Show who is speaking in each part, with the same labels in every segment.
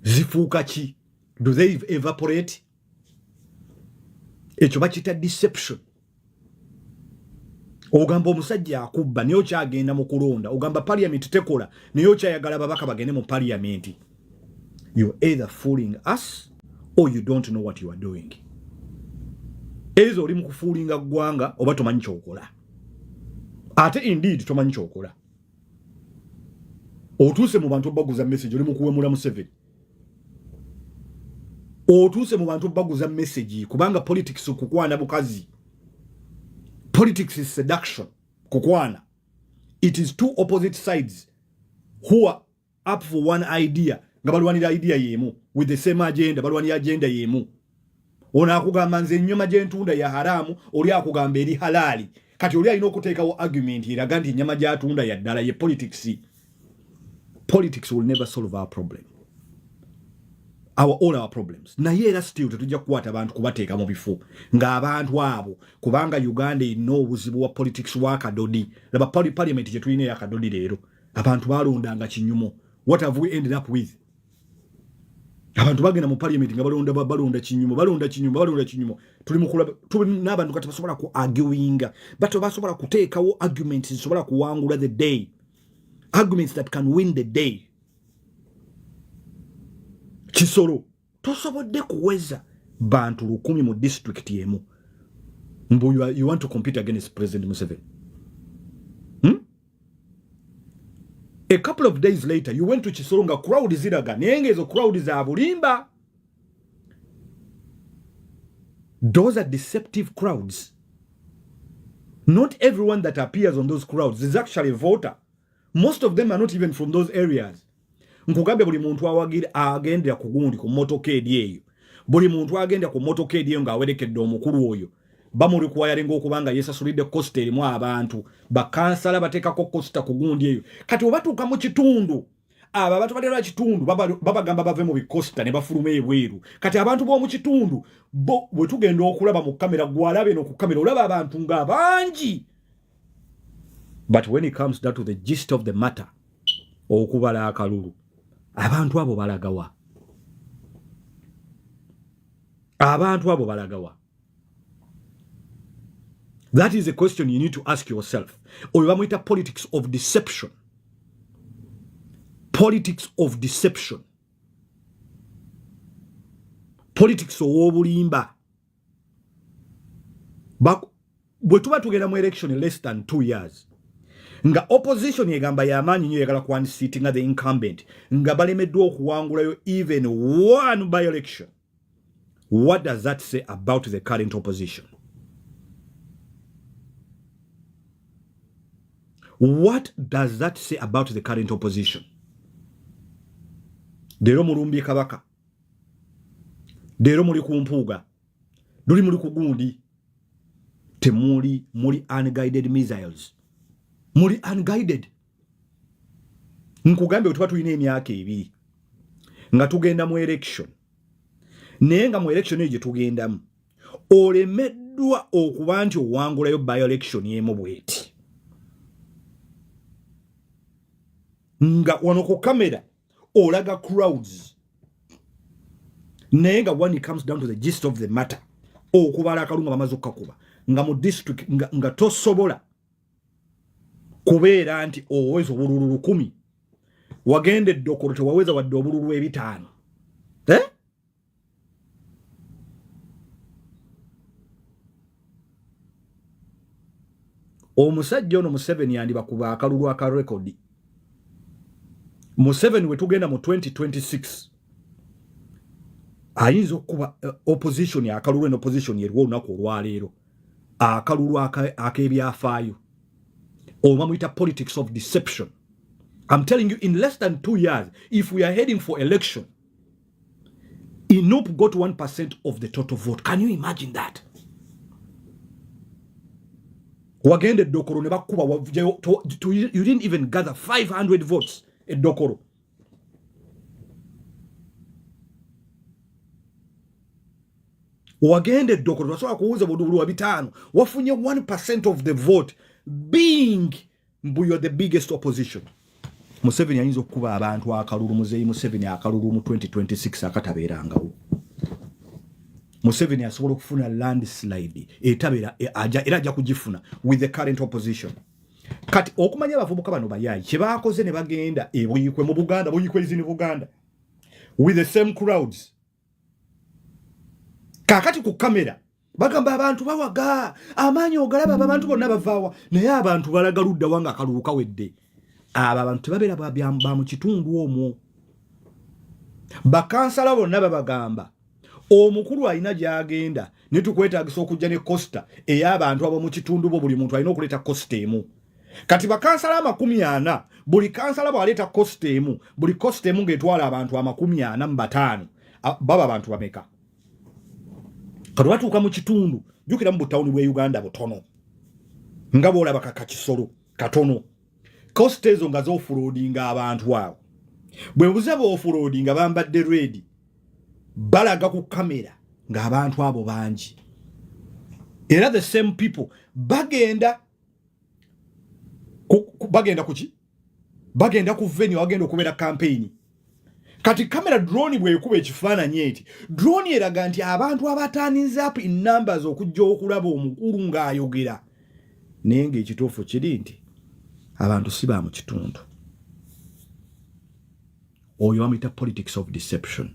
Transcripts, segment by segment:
Speaker 1: zifuuka ki? Do they evaporate? Ekyo bakita deception. Ogamba omusajja akubba niyo kyagenda mu kulonda. Ogamba parliament tekola niyo kyayagala babaka bagende mu parliament. You're either fooling us or you don't know what you are doing. Ezo oli mu kufuulinga ggwanga oba tomanyi kyokola. Ate indeed tomanyi kyokola. Otuuse mu bantu baguza message oli mu kuwemula Museveni. Otuuse mu bantu baguza message kubanga politics kukwana bukazi. Politics is seduction. Kukwana. It is two opposite sides who are up for one idea. Nga balwanira idea yemu with the same agenda, balwanira agenda yemu. Ona akugamba nze nnyama gy'entunda ya haramu, oli akugamba eri halali. Kati oli alina okuteekawo argument eraga nti nnyama gy'atunda ya ddala ye politics. Politics will never solve our problem. All our problems. Na yera still tetujja kukwata abantu kubateeka mu bifo. Nga abantu abo kubanga Uganda ino obuzibu wa politics wa kadodi. Laba parliament gye tulina ya kadodi leero. Abantu balondanga kinyumo. What have we ended up with? Abantu bagenda mu parliament nga balonda kinyumo. Tuli mukula tuli n'abantu kati basobola ku arguinga. Bato basobola kuteekawo arguments zisobola kuwangula the day. Arguments that can win the day. Kisoro tosobodde kuweza bantu 10 mu district yemu. Mbu you want to compete against President Museveni. A couple of days later you went to Kisoro nga crowd ziraga nenge ezo crowd za bulimba. Those are deceptive crowds. Not everyone that appears on those crowds is actually a voter. Most of them are not even from those areas. Nkugambe buli muntu agendera ku gundi ku motorcade eyo. Buli muntu agendera ku motorcade eyo nga awerekedde omukulu oyo. Bamuli kuwayalenga okubanga yesasulidde costa erimu abantu. Bakansala bateekako costa ku gundi eyo. Kati obatuuka mu kitundu. Aba abantu balera kitundu babagamba bave mu bikosta ne bafuluma ebweru. Kati abantu b'omu kitundu bwe tugenda okulaba mu kamera gwalabe no ku kamera olaba abantu nga bangi. But when it comes down to the gist of the matter, okubala akalulu, abantu abo balagawa. Abantu abo balagawa. That is a question you need to ask yourself. Oyabamwita politics of deception. Politics of deception. Politics owobulimba. Bwe tuba tugenda mu election in less than 2 years. Nga opposition yegamba yamanyi nyo yagala kwandi sitting at the incumbent. Nga balemeddwa okuwangulayo even one by election. What does that say about the current opposition? What does that say about the current opposition? Dero mulumbi kabaka. Dero muli kumpuga. Duli muli kugundi. Temuli muli unguided missiles. Muli unguided. Nkugambe otuba tulina emyaka ebiri nga tugenda mu election. Naye nga mu election eyo gye tugendamu olemeddwa okuba nti owangulayo by election y'emu bweti. Nga wano ku kamera olaga crowds. Naye nga when it comes down to the gist of the matter okubala akalunga bamaze okukakuba nga mu district nga tosobola kubeera nti oweza obululu 10 wagende dokoro tewaweza wadde obululu 5. Omusajja ono Museveni yandibakuba akalulu aka record. Museveni we tugenda mu 2026 ayinza okuba opposition ya akalulu en opposition yerwo olunaku olwaleero akalulu ak'ebyafaayo. Omamwita politics of deception. I'm telling you, in less than 2 years, if we are heading for election, Inup got 1% of the total vote. Can you imagine that? Wagende dokoro ne bakuba you didn't even gather 500 votes at dokoro. Wagende dokoro wasobola kuwuza budulu 5 wafunye 1% of the vote, being you're the biggest opposition. Museveni ayinza okukuba abantu akalulu muzeeyi Museveni akalulu mu 2026 akatabeerangawo. Museveni asobola okufuna landslide era ajja kugifuna with the current opposition. Kati okumanya abavubuka bano bayayi kye baakoze ne bagenda ebuyikwe mu Buganda buyikwe izini Buganda with the same crowds. Kakati ku kamera bagamba abantu bawaga amaanyi ogalaba abantu bonna bavaawa naye abantu balaga ludda wanga akalulu kawedde. Aba abantu tebabeera ba mu kitundu omwo. Bakansala bonna babagamba omukulu alina gy'agenda ne tukwetaagisa okujja ne costa ey'abantu abo mu kitundu bo buli muntu alina okuleeta costa emu. Kati bakansala 40 buli kansala bwaleeta costa emu buli costa emu ng'etwala abantu 45 baba abantu bameka. Kati batuuka mu kitundu jjukira mu butawuni bwe Uganda butono nga bw'olaba Kisoro katono. Costa ezo nga z'ofuloodinga abantu abo bwe mbuze b'ofuloodinga bambadde red balaga ku kamera ng'abantu abo bangi era the same people bagenda kuki bagenda ku venue bagenda okubeera campaign. Kati kamera drone bwekuba ekifaananyi eti drone eraga nti abantu abatanize up in numbers okujja okulaba omukulu ng'ayogera naye ng'ekituufu kiri nti abantu si ba mu kitundu. Oyo bamuyita politics of deception,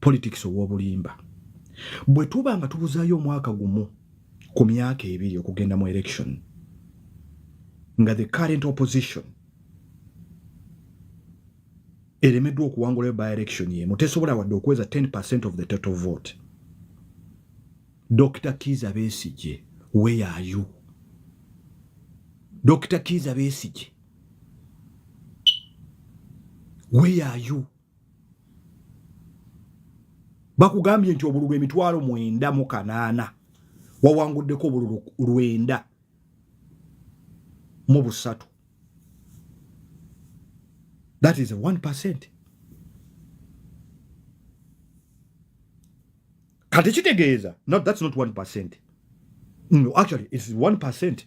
Speaker 1: politics ow'obulimba. Bwe tuba nga tubuzaayo omwaka gumu ku myaka 2 okugenda mu election nga the current opposition eremeddwa okuwangula by election yemu tesobola wadde okweza 10% of the total vote. Dr. Kiza Besigye, where are you? Dr. Kiza Besigye, where are you? Bakugambye nti obululu emitwalo 908 wawanguddeko obululu 9 mu 3. That is a 1%. Kati kitegeeza, no, that's not 1%. No, actually, it's 1%.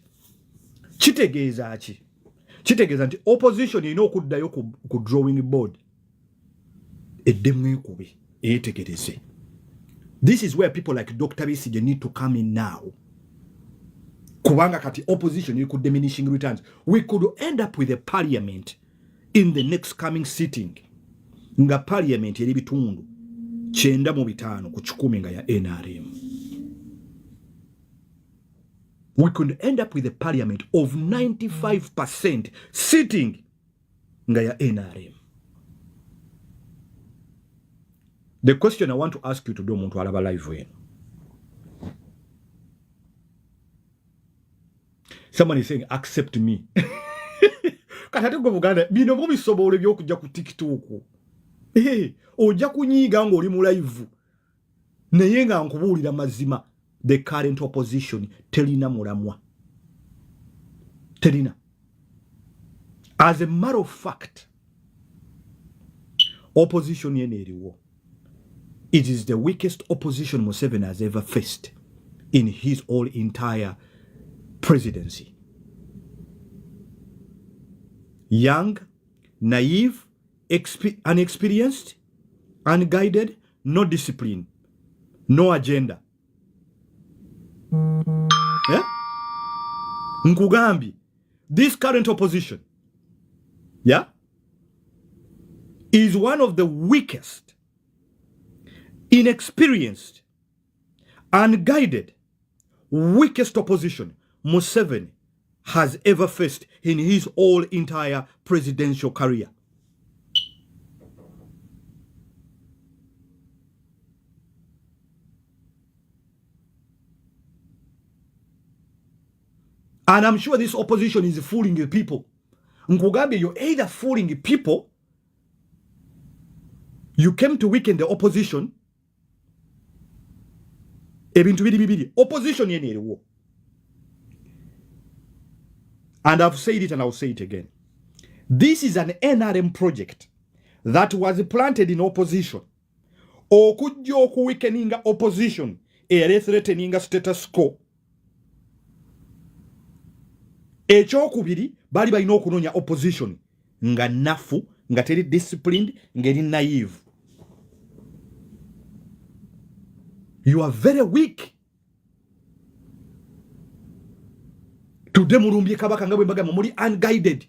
Speaker 1: Kitegeeza ki? Kitegeeza nti opposition ino okuddayo ku drawing board. Eddemu ekubi, etegereze. This is where people like Dr. Besigye need to come in now. Kubanga kati opposition iri ku diminishing returns. We could end up with a parliament in the next coming sitting. Nga parliament eri bitundu 95 ku 10 nga ya NRM. We could end up with a parliament of 95% sitting nga ya NRM. The question I want to ask you to do, muntu alaba live wenu. Someone is saying, accept me. Kati go Buganda, bino mu bisobole by'okujja ku TikTok. Ojja kunyiga ng'oli mu live. Naye nga nkubuulira mazima. The current opposition telina mulamwa. Telina. As a matter of fact, opposition yene eriwo. It is the weakest opposition Museveni has ever faced in his whole entire presidency. Young, naive, unexperienced, unguided, no discipline, no agenda. Yeah? Nkugambi, this current opposition, yeah, is one of the weakest, inexperienced, unguided, weakest opposition Museveni has ever faced in his whole entire presidential career. And I'm sure this opposition is fooling the people. Nkugambe, you're either fooling people, you came to weaken the opposition, ebintu bibiri, opposition yene eriwo. And I've said it and I'll say it again. This is an NRM project that was planted in opposition. Okujja okuweakeninga opposition threateninga status quo. Ekyokubiri, bali balina okunoonya opposition nga nafu nga teri disciplined ngeri naive. You are very weak. Today murumbye kabaka nga bwe mbagamba muri unguided.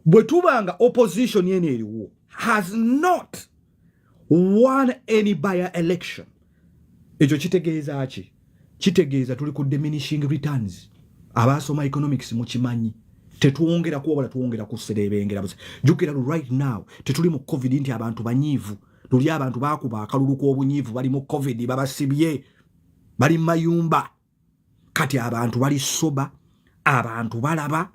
Speaker 1: Bwe tubanga opposition yene eriwo has not won any by-election. Ekyo kitegeeza ki? Kitegeeza tuli ku diminishing returns. Abasoma economics mukimanyi. Tetuwongera kuwabala tuwongera kuserebengera. Jukira right now tetuli mu covid nti abantu banyivu. Tuli abantu bakuba akalulu k'obunyivu bali mu covid babasibye. Bali mayumba. Kati abantu bali soba. Abantu balaba.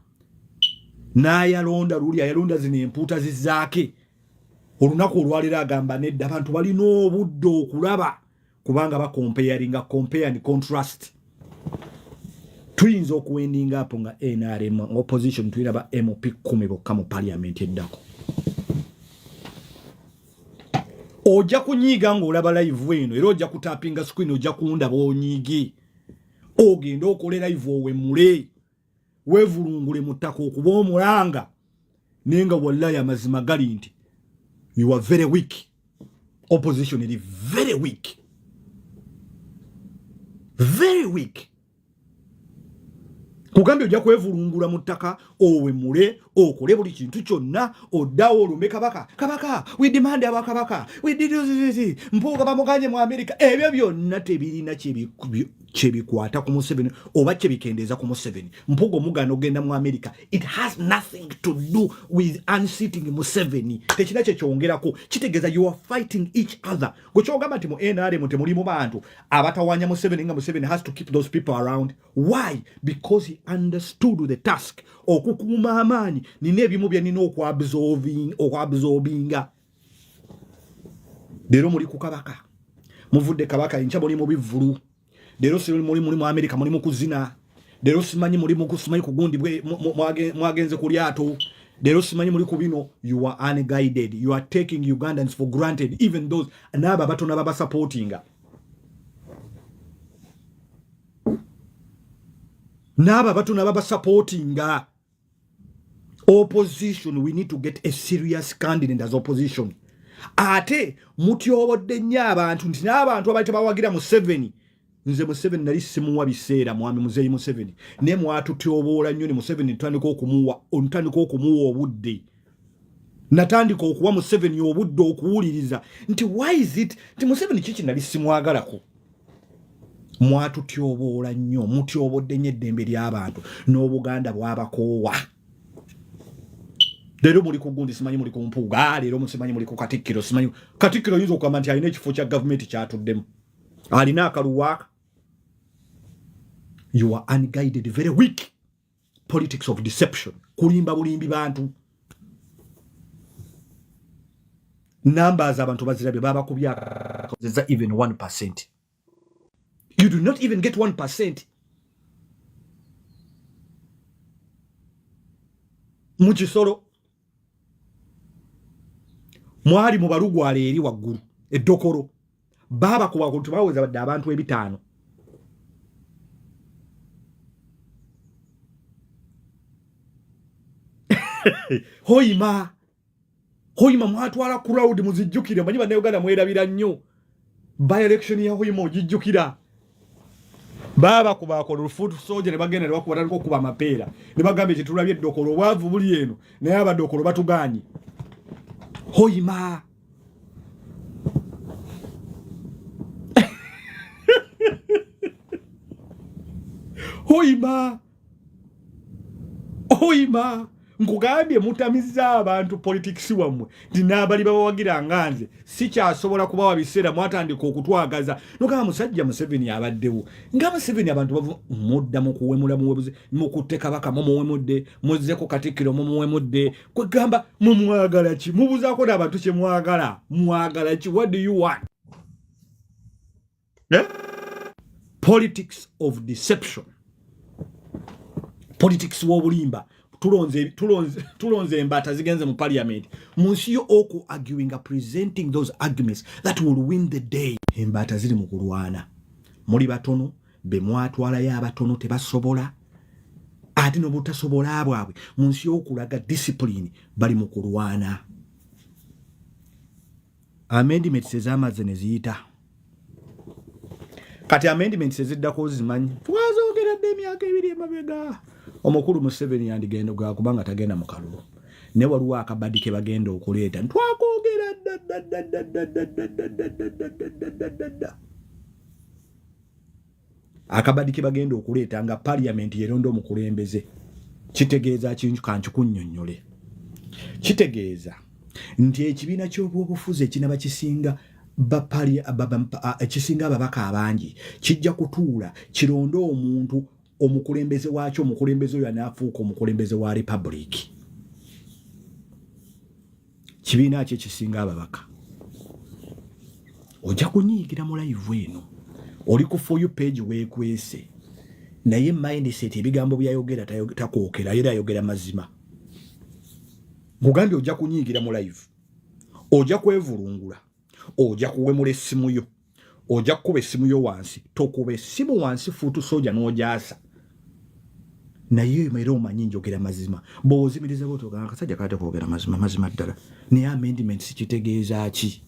Speaker 1: N'ayalonda luli ayalonda zino empuuta zizaake. Olunaku olwalira agamba nedda abantu balina obudde okulaba kubanga bakomparinga compare and contrast. Tuyinza okuwendinga apo nga NRM opposition tuyiraba MP 10 bokka mu parliament eddako. Ojja kunyiiga ng'olaba live eno era ojja kutapinga screen ojja kundaba onyiige. Ogenda okole live owemmule. Wevulungule mu ttaka okuba omulanga nenga wallahi amazima gali nti you are very weak. Opposition is very weak. Very weak. Kugambye ojja kwevulungula mu ttaka owemmule okole buli kintu kyonna oddawo olumbe kabaka. Kabaka, we demand abakabaka. We did this. Mpuuga bamuganye mu America. Ebyo byonna tebirina kyebikwata ku Museveni oba kyebikendeeza ku Museveni. Mpuuga omugano ogenda mu America. It has nothing to do with unseating Museveni. Tekina kyekyongerako. Kitegeeza you are fighting each other. Gwe kyogamba nti mu NRM temuli mu bantu abatawanya Museveni nga Museveni has to keep those people around. Why? Because he understood the task. Okukuuma amaanyi nina ebimu bye nina okwabuzoobinga. Leero muli ku kabaka. Muvudde kabaka enkya muli mu bivvulu. Leero muli mu America muli mu kuzina. Leero simanyi muli mu kusimanyi kugundi mwagenze ku lyato. Leero simanyi muli ku bino. You are unguided. You are taking Ugandans for granted. Even those n'abo abatono ababasupportinga. N'abo abatono ababasupportinga. Opposition, we need to get a serious candidate as opposition. Ate mutyobodde nnyo abantu nti n'abantu abaite bawagira Museveni. Nze Museveni nali simuwa biseera mwami Muzeeyi Museveni. Ne mwatutyoboola nnyo ne Museveni ntandika okumuwa obudde. Natandika okuwa Museveni obudde okuwuliriza. Nti why is it? Nti Museveni kiki nali simwagalako. Mwatutyoboola nnyo, mutyobodde nnyo eddembe ly'abantu n'Obuganda bwabakoowa. Leero muli ku gundi simanyi muli ku mpuuga. Leero musimanyi muli ku Katikkiro simanyi. Katikkiro yinza okugamba nti alina ekifo kya gavumenti kyatuddemu. Alina akaluwaaka. You are unguided, very weak. Politics of deception. Kulimba bulimbi bantu. Numbers abantu bazirabye babakubya even 1%. You do not even get 1%. Mu Kisoro mwali mu balugwale eri waggulu eddokoro baba kuba kuntu baweza badde abantu ebitaano. Hoima mwatwala crowd muzijjukire manyi banne Uganda mwerabira nnyo. By election ya Hoima ojijjukira. Baba kubako lufutu soje ne bagenda ne bakuba taliko kuba mapeera. Ne bagambe kitulabye eddokoro bwavu buli eno naye abaddokoro batuganye. Hoima. Hoima. Nkugambye mutamizza abantu politics wammwe. Dinabali bawagira nganze. Sikyasobola kubawa biseera mwatandika okutwagaza. Nogamba musajja Museveni abaddewo. Nga Museveni abantu bavu mudda mu kuwemula muwebuze mu kuteka baka mu muwemudde muzzeko Katikkiro mu muwemudde. Kwegamba mumwagala ki? Mubuzaako n'abantu kye mwagala. Mwagala ki? What do you want? Politics of deception. Politics w'obulimba. Tulonze embata zigenze mu parliament. Monsieur Oko arguing, presenting those arguments that will win the day. Embata ziri mu kulwana. Muli batono, be mwatwalayo abatono tebasobola ate n'obutasobola bwabwe mu nsi y'okulaga discipline bali mu kulwana. Amendments ez'amazze ne ziyita. Kati amendments eziddako zimanyi twazoogeredde emyaka 2 emabega. Omukulu Museveni yandigenda kubanga tagenda mu kalulu. Ne waliwo akabadi ke bagenda okuleeta twakoogera akabadi ke bagenda okuleeta nga parliament yeronda omukulembeze. Kitegeeza kintu kanchukunnyonnyole. Kitegeeza nti ekibiina ky'obwobufuzi ekinaba kisinga ekisinga ababaka abangi kijja kutuula kironde omuntu omukulembeze waakyo omukulembeze oyo anaafuuka omukulembeze wa republic. Kibiina kye kisinga ababaka. Ojja kunyiigira mu live eno. Oli ku for you page weekwese. Naye mindset ebigambo byayogera takookera era ayogera mazima. Mugambye ojja kunyiigira mu live. Ojja kwevulungula. Ojja kuwemula essimu yo. Ojja kukuba essimu yo wansi. Tokuba essimu wansi fuutu soja n'ojaasa. Naye era omanyi njogera mazima. Bw'ozimiriza bw'otogamba akasajja kate kwogera mazima ddala. Naye amendments kitegeeza ki?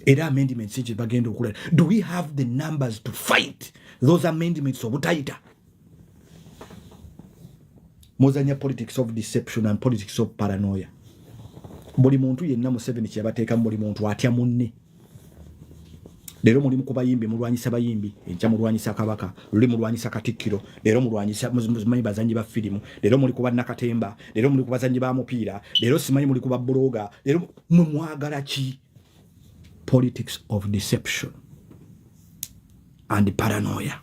Speaker 1: Era amendments ki bagenda okukola? Do we have the numbers to fight those amendments obutayita? Muzanya politics of deception and politics of paranoia. Buli muntu yenna Museveni kyabateeka buli muntu atya munne. Lero mulimu kubayimbi mulwanyisa bayimbi, enkya mulwanyisa kabaka, luli mulwanyisa Katikkiro, lero mulwanyisa muzimanyi bazanyi ba filimu, lero muli kuba Nakatemba, lero muli kubazanyi ba mupiira, lero simanyi muli kuba bloga, lero mwagala ki? Politics of deception and paranoia.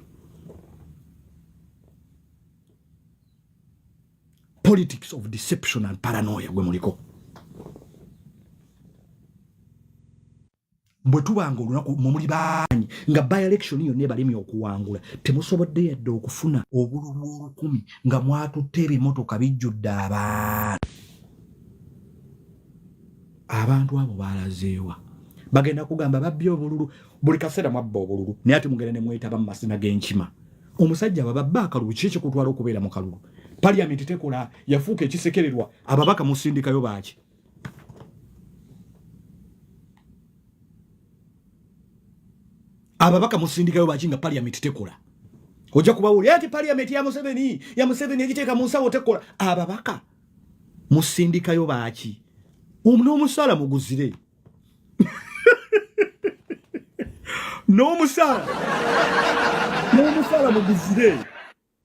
Speaker 1: Politics of deception and paranoia gwe muliko. Bwe tubanga olunaku mumuli baanyi nga by election yonna ebalemi okuwangula temusobodde yadde okufuna obululu 10 nga mwatutte ebimotoka bijjudde abantu abo balazeewa bagenda kugamba babbye obululu buli kaseera mwabba obululu naye ate mugenda ne mwetaba mu masina g'enkima. Omusajja bababba akalulu kiki kutwala okubeera mu kalulu? Parliament tekola yafuuka ekisekererwa ababaka musindikayo baaki. Ababaka musindikayo baaki nga parliament tekola. Ojja kubawuli ati parliament ya Museveni egiteeka mu nsawo tekola. Ababaka musindikayo baaki? N'omusaala muguzire. N'omusaala muguzire.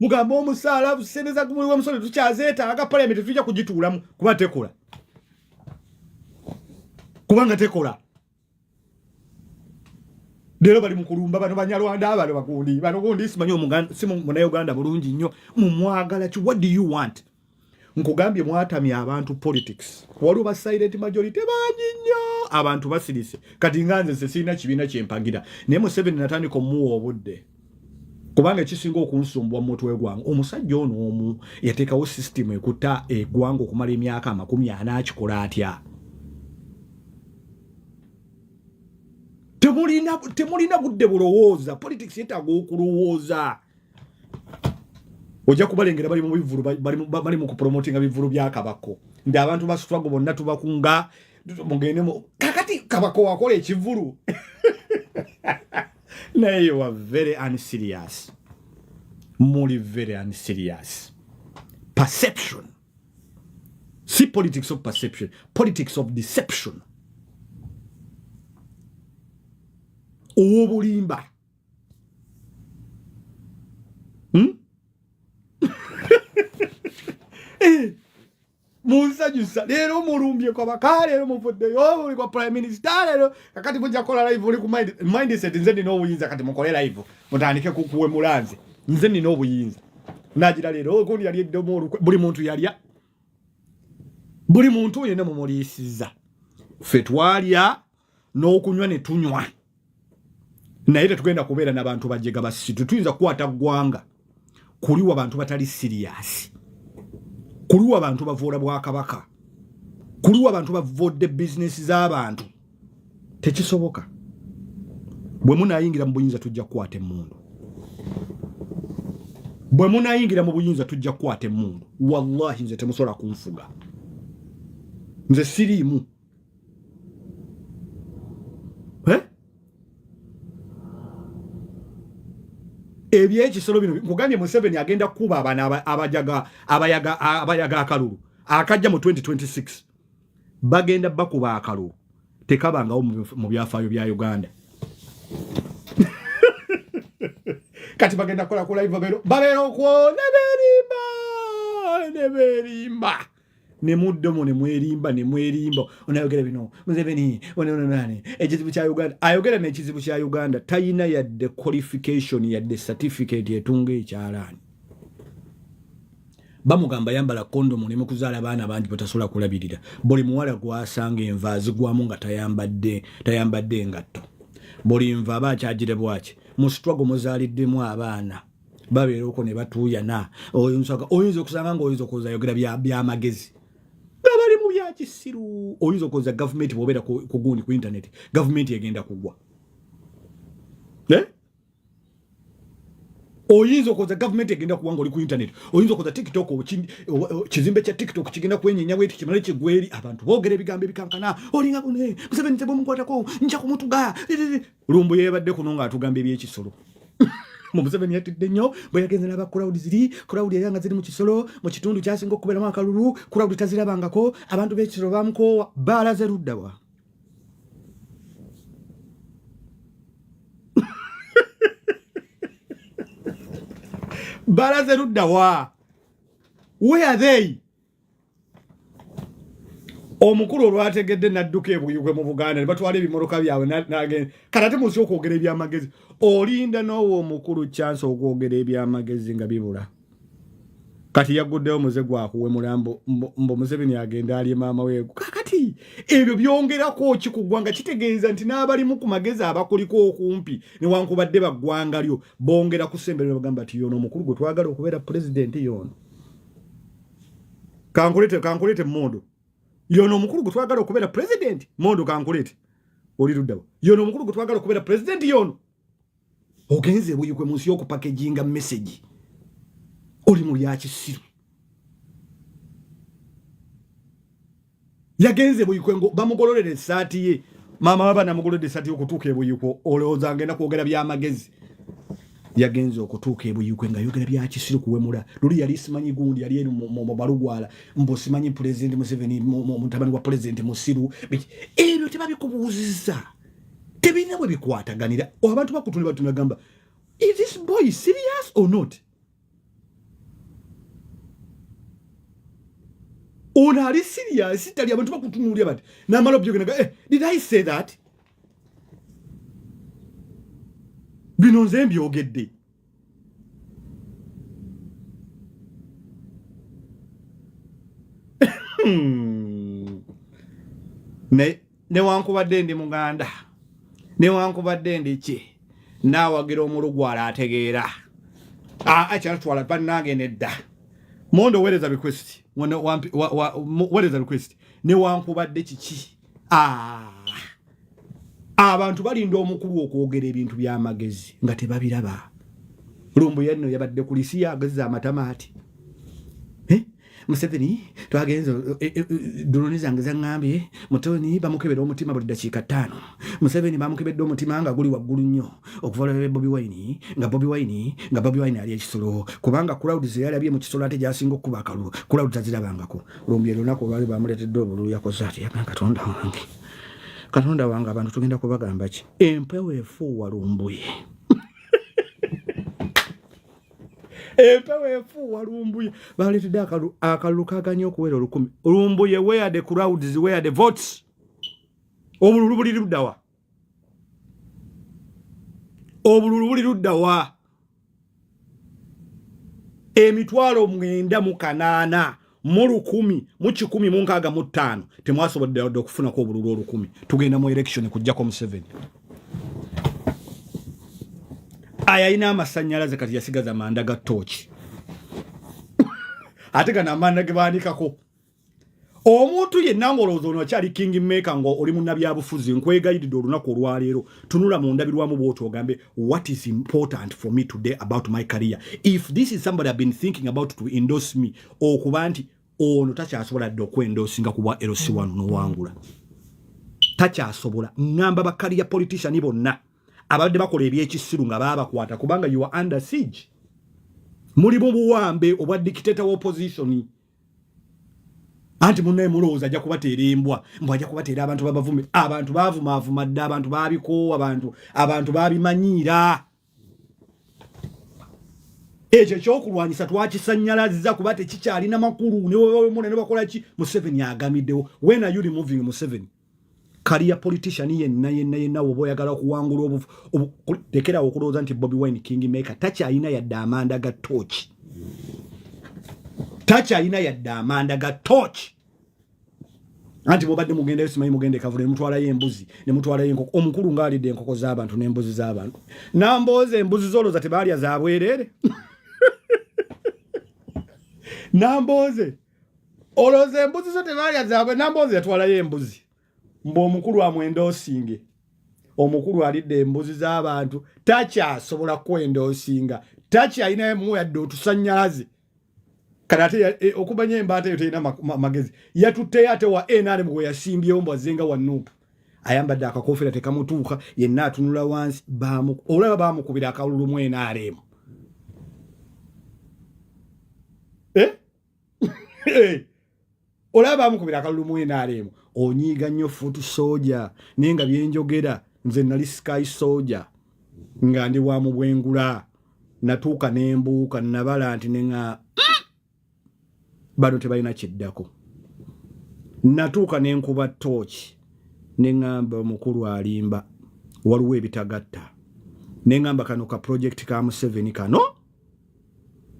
Speaker 1: Mugamba omusaala seneza kumuliwa musole tukyazeetaaga parliament tujja kugituulamu kuba tekola. Kubanga tekola. Lero bali mukulumba bano Banyarwanda abalo bakundi bano kundi simanyi omuganda simu muna Uganda bulungi nnyo mumwagala ki? What do you want? Nkugambye mwatamya abantu politics. Waliwo ba silent majority bangi nnyo abantu basirise. Kati nganze sesina kibiina kyempagira. Naye Museveni natandika omuwa obudde. Kubanga kisinga okunsumbwa mu mutwe gwange. Omusajja ono omu yateekawo system ekutta eggwanga okumala emyaka 40 akikola atya? Temulina budde bulowooza. Politics yetaaga okulowooza. Ojja kubalengera bali mu bivulu bali mu kupromotinga bivulu bya Kabako. Ndi abantu ba struggle bonna tubakunga mugende mu kakati Kabako wakola ekivulu. Naye you are very unserious. Muli very unserious. Perception. See politics of perception. Politics of deception. Obulimba. Munsanyusa lero mulumbye kwa bakale lero mufuddeyo oli kwa prime minister lero kakati mujja kola live oli ku mindset nze ndina obuyinza kati mukole live mutandike kukuwe mulanze nze ndina obuyinza nagira lero okundi yali eddomo buli muntu yalya buli muntu yena mumulisiza ffe twalya n'okunywa ne tunywa naye tetugenda kubeera n'abantu bajjega basitu tuyinza kukwata ggwanga kuliwa abantu batali serious. Kuliwa abantu bavoola bwa kabaka. Kuliwa abantu bavodde business z'abantu. Tekisoboka. Bwe munayingira mu buyinza tujja kukwata emmundu. bwe munayingira mu buyinza tujja kukwata emmundu wallahi nze temusobola kunfuga nze siriimu ebyekisolo bino nkugambye Museveni agenda kuba abana abayaga akalulu akajja mu 2026 bagenda bakuba akalulu tekabangawo mu byafaayo bya Uganda kati bagenda kola live babero okwo neberimba ne muddomo ne mwerimba onayogera bino Museveni nani ekizibu kya Uganda ayogera n'ekizibu kya Uganda tayina yadde qualification yadde certificate yetunga ekyalaani bamugamba yambala kondomu ne mukuzaala abaana bangi batasobola kulabirira buli muwala gwasanga envaazi gwamu nga tayambadde ngatto buli nva aba akyagire bwaki mu struggle muzaaliddemu abaana babeera okwo ne batuuyana oyinza okusanga ng'oyinza okuza yogera byamagezi bali mu byakisiru oyinza okuza gavumenti bw'obeera ku gundi ku internet gavumenti egenda kugwa oyinza okuza gavumenti egenda kuwa ng'oli ku internet oyinza okuza TikTok kizimbe kya TikTok kigenda kwenyenya bweti kimale kigweri abantu boogera ebigambo ebikankana olinga bune Museveni tebumukwatako nja kumutuga lumbu yeebadde kuno ng'atugamba ebyekisolo Museveni yatidde nnyo bwe yagenze n'aba crowd eyanga ziri mu kisolo mu kitundu kyasinga okubeeramu akalulu crowd tazirabangako abantu b'ekisolo bamukoowa baalaze luddawa balaze luddawa where are they omukulu olwategedde nadduka ebuyugwe mu Buganda ne batwala ebimoroka byabwe n'agenda kati musi okwogera ebyamagezi olinda n'owo omukulu chance okwogera ebyamagezi nga bibula kati yaguddewo muze gwakuwe mulambo mbo Museveni agenda ali maama we kakati ebyo byongerako kikugwanga kitegeeza nti n'abalimu ku magezi abakuliko okumpi ne wankubadde baggwanga lyo bongera kusembera bagamba ati yono omukulu gwe twagala okubeera president yono kankulete mondo yono omukulu gwe twagala okubeera president mondo kankulete oli luddawa yono omukulu gwe twagala okubeera president yono ogenze buyikwe mu nsi y'okupackaging message oli mu byakisiru yagenze buyikwe ngo bamugololere essaati ye maama wabana mugololere essaati y'okutuuka ebuyikwo olowooza ngenda kwogera byamagezi yagenze okutuuka ebuyikwe nga yogera byakisiru kuwemula luli yali simanyi gundi yali eri mu balugwala mbo simanyi president Museveni mutabani wa president musiru ebyo tebabikubuuziza tebirina bwe bikwataganira abantu bakutuli batunagamba is this boy serious or not ona ali serious tali abantu bakutunuulira bati n'amala byogera did I say that bino nze mbyogedde ne wankubadde ndi Muganda ne wankubadde ndi ki naawagira omulugwala ategeera akyatwala bannange nedda mondo wereza request wereza request ne wankubadde kiki abantu balinda omukulu okwogera ebintu by'amagezi nga tebabiraba lumbu yanno yabadde kulisi yagezza amatamaati Museveni twagenze drone zange zangambye mutoni bamukebera omutima buli dakiika 5 Museveni bamukebedde omutima nga guli waggulu nnyo okuvala Bobi Wine ali ekisolo kubanga crowd zeyalabye mu kisolo ate gyasinga okuba akalulu crowd tazirabangako lumbu olunaku olwali bamuleetedde obululu yakoze ati Katonda wange abantu tugenda kubagamba ki empewo efuuwa lumbuye empewo efuuwa lumbuye baleetedde akalulu kaganye okuwera 10 lumbuye where the crowds where the votes obululu buli luddawa emitwalo 908 mu 1,165 temwasobodde okufunako obululu 10 tugenda mu election kujjako Museveni ayina amasannyalaze kati yasigaza amanda ga tochi ate gana amanda ge baanikako omuntu yenna ng'olowooza ono akyali king maker ngo oli munnabyabufuzi nkwegayirira olunaku olwaleero tunula mu ndabirwamu bw'oti ogambe what is important for me today about my career. If this is somebody I've been thinking about to endorse me, okuba nti ono takyasobola dde okwendosinga ku bwa LC1 n'owangula. Takyasobola. Ngamba ba career politician bonna abadde bakola ebyekisiru nga baabakwata kubanga you are under siege. Muli mu buwambe obwa dictator wa opposition. Anti munne mulowooza ajja kubateera embwa mbw ajja kubateera abantu babavumi abantu baavuma dda abantu baabikoowa abantu baabimanyiira ekyo ekyokulwanyisa twakisannyalazza kuba tekikyalina makulu ne bakola ki Museveni agamiddewo. When are you removing Museveni? Career politician yenna oba oyagala okuwangula tekerawo okulowooza nti Bobi Wine king maker takyalina yadde amanda ga torch. Takyalina yadde amanda ga torch. Anti bobadde mugenda yosimayi mugende kavule mutwala y'embuzi ne mutwala y'enkoko omukulu ngaalidde enkoko z'abantu n'embuzi z'abantu. Namboze embuzi zoloza tebalya za bwerere. Namboze oloze embuzi zo tebalya za bwe namboze yatwala y'embuzi. Mbo omukulu amwendosinge. Omukulu alidde embuzi z'abantu takyasobola kwendosinga. Takyalina mu yadde otusannyalaze. Kanate okubanya embata yote ina magezi yatutte ate wa enale mwe yasimbye ombo azenga wa nupu ayambadde akakofera tekamutuuka yenna atunula wansi olaba bamukubira akalulu mu enale olaba bamukubira akalulu mu enale onyiga nnyo foot soldier nenga byenjogera nze nali sky soldier nga ndi wa mu bwengula natuuka nembuuka nabala nti nenga bado tebalina kiddako. Natuuka n'enkuba torch n'engamba omukulu alimba waliwo ebitagatta n'engamba kano ka project ka Museveni kano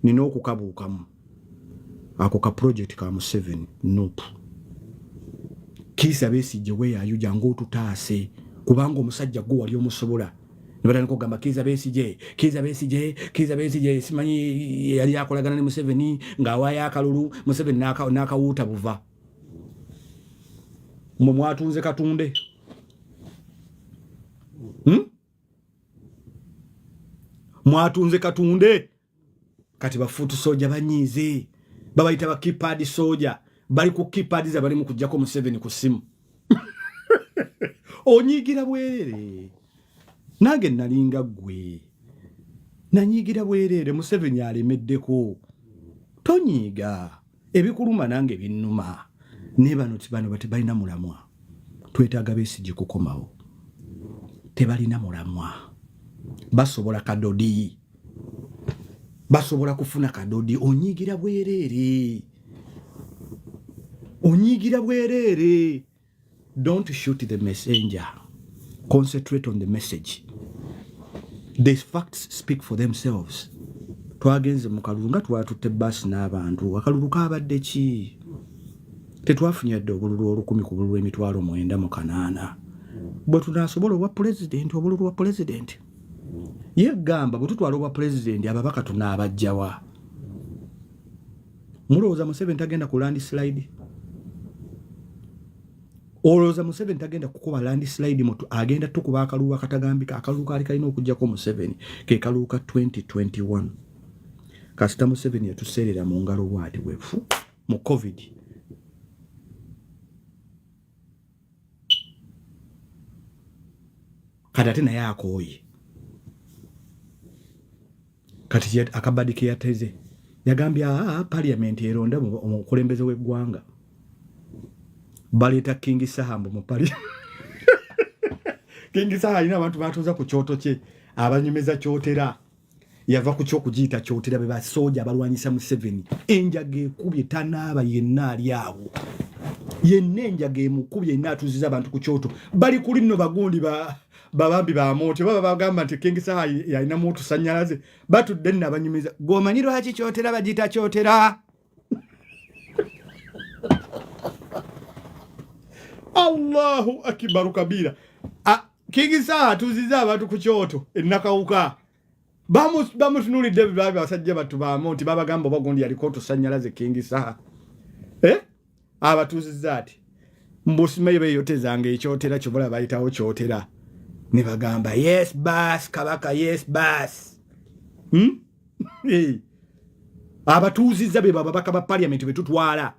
Speaker 1: nina okukabuukamu ako ka project ka Museveni nope. Kizza Besigye weeyaayo jangu otutaase kubanga omusajja gwe wali omusobola nebata nkogamba Kizza Besigye simanyi yali akolagana ne Museveni ng'awaayo akalulu Museveni n'akawuuta buva. Mwe mwatunze Katunde mwatunze Katunde kati bafuutu soja banyiize babayita ba keypad soja bali ku keypad za bali mu kujjako Museveni ku simu. Onyigira bwerere nange nalinga gwe nanyigira bwerere Museveni alemeddeko tonyiga ebikuluma nange binnuma ne bano tebalina mulamwa twetaaga Besigye kukomawo tebalina mulamwa basobola kadodi basobola kufuna kadodi onyigira bwerere don't shoot the messenger concentrate on the message. The facts speak for themselves. Twagenze mu kalulu nga twatutte basi n'abantu akalulu kaabadde ki tetwafunye dde obululu 10 ku bululu emitwalo 908 bwe tunaasobola obwa president obululu wa president yegamba bwe tutwala obwa president ababaka tunaabajjawa mulowooza Museveni tagenda ku landslide olowooza Museveni tagenda kukuba landslide mutu agenda tukuba akalulu akatagambika akalulu kaali kalina okujjako Museveni ke kalulu ka 2021 kasita Museveni yatuseerera mu ngalo bwati bwefu mu covid kati ate naye akooye kati akabadi ke yateze yagambye parliament eronda omukulembeze w'eggwanga baleta King Sahambo mu pali King Saha alina abantu batuza ku kyoto kye abanyumeza kyotera yava ku kyokugiyita kyotera be basoja abalwanyisa Museveni enjage ekubye tanaaba yenna ali awo yenna enjage emukubye yenna atuziza abantu ku kyoto bali kuli nno bagundi babambi ba moto baba bagamba nti King Saha yalina moto sannyalaze batudde nno abanyumeza gwomanyi lwaki kyotera bagiyita kyotera Allahu akbar kabira. King Saha tuziza abantu ku kyoto ennakawuka. Bamutunulidde basajja batu ba monti baba gambo bagondi yaliko tusanyalaze King Saha. abatuuzizza ati mbusimayi beeyotezanga ekyotera kyobola bayitawo kyotera ne bagamba yes bas kabaka yes bas abatuuzizza be bababaka ba parliament betutwala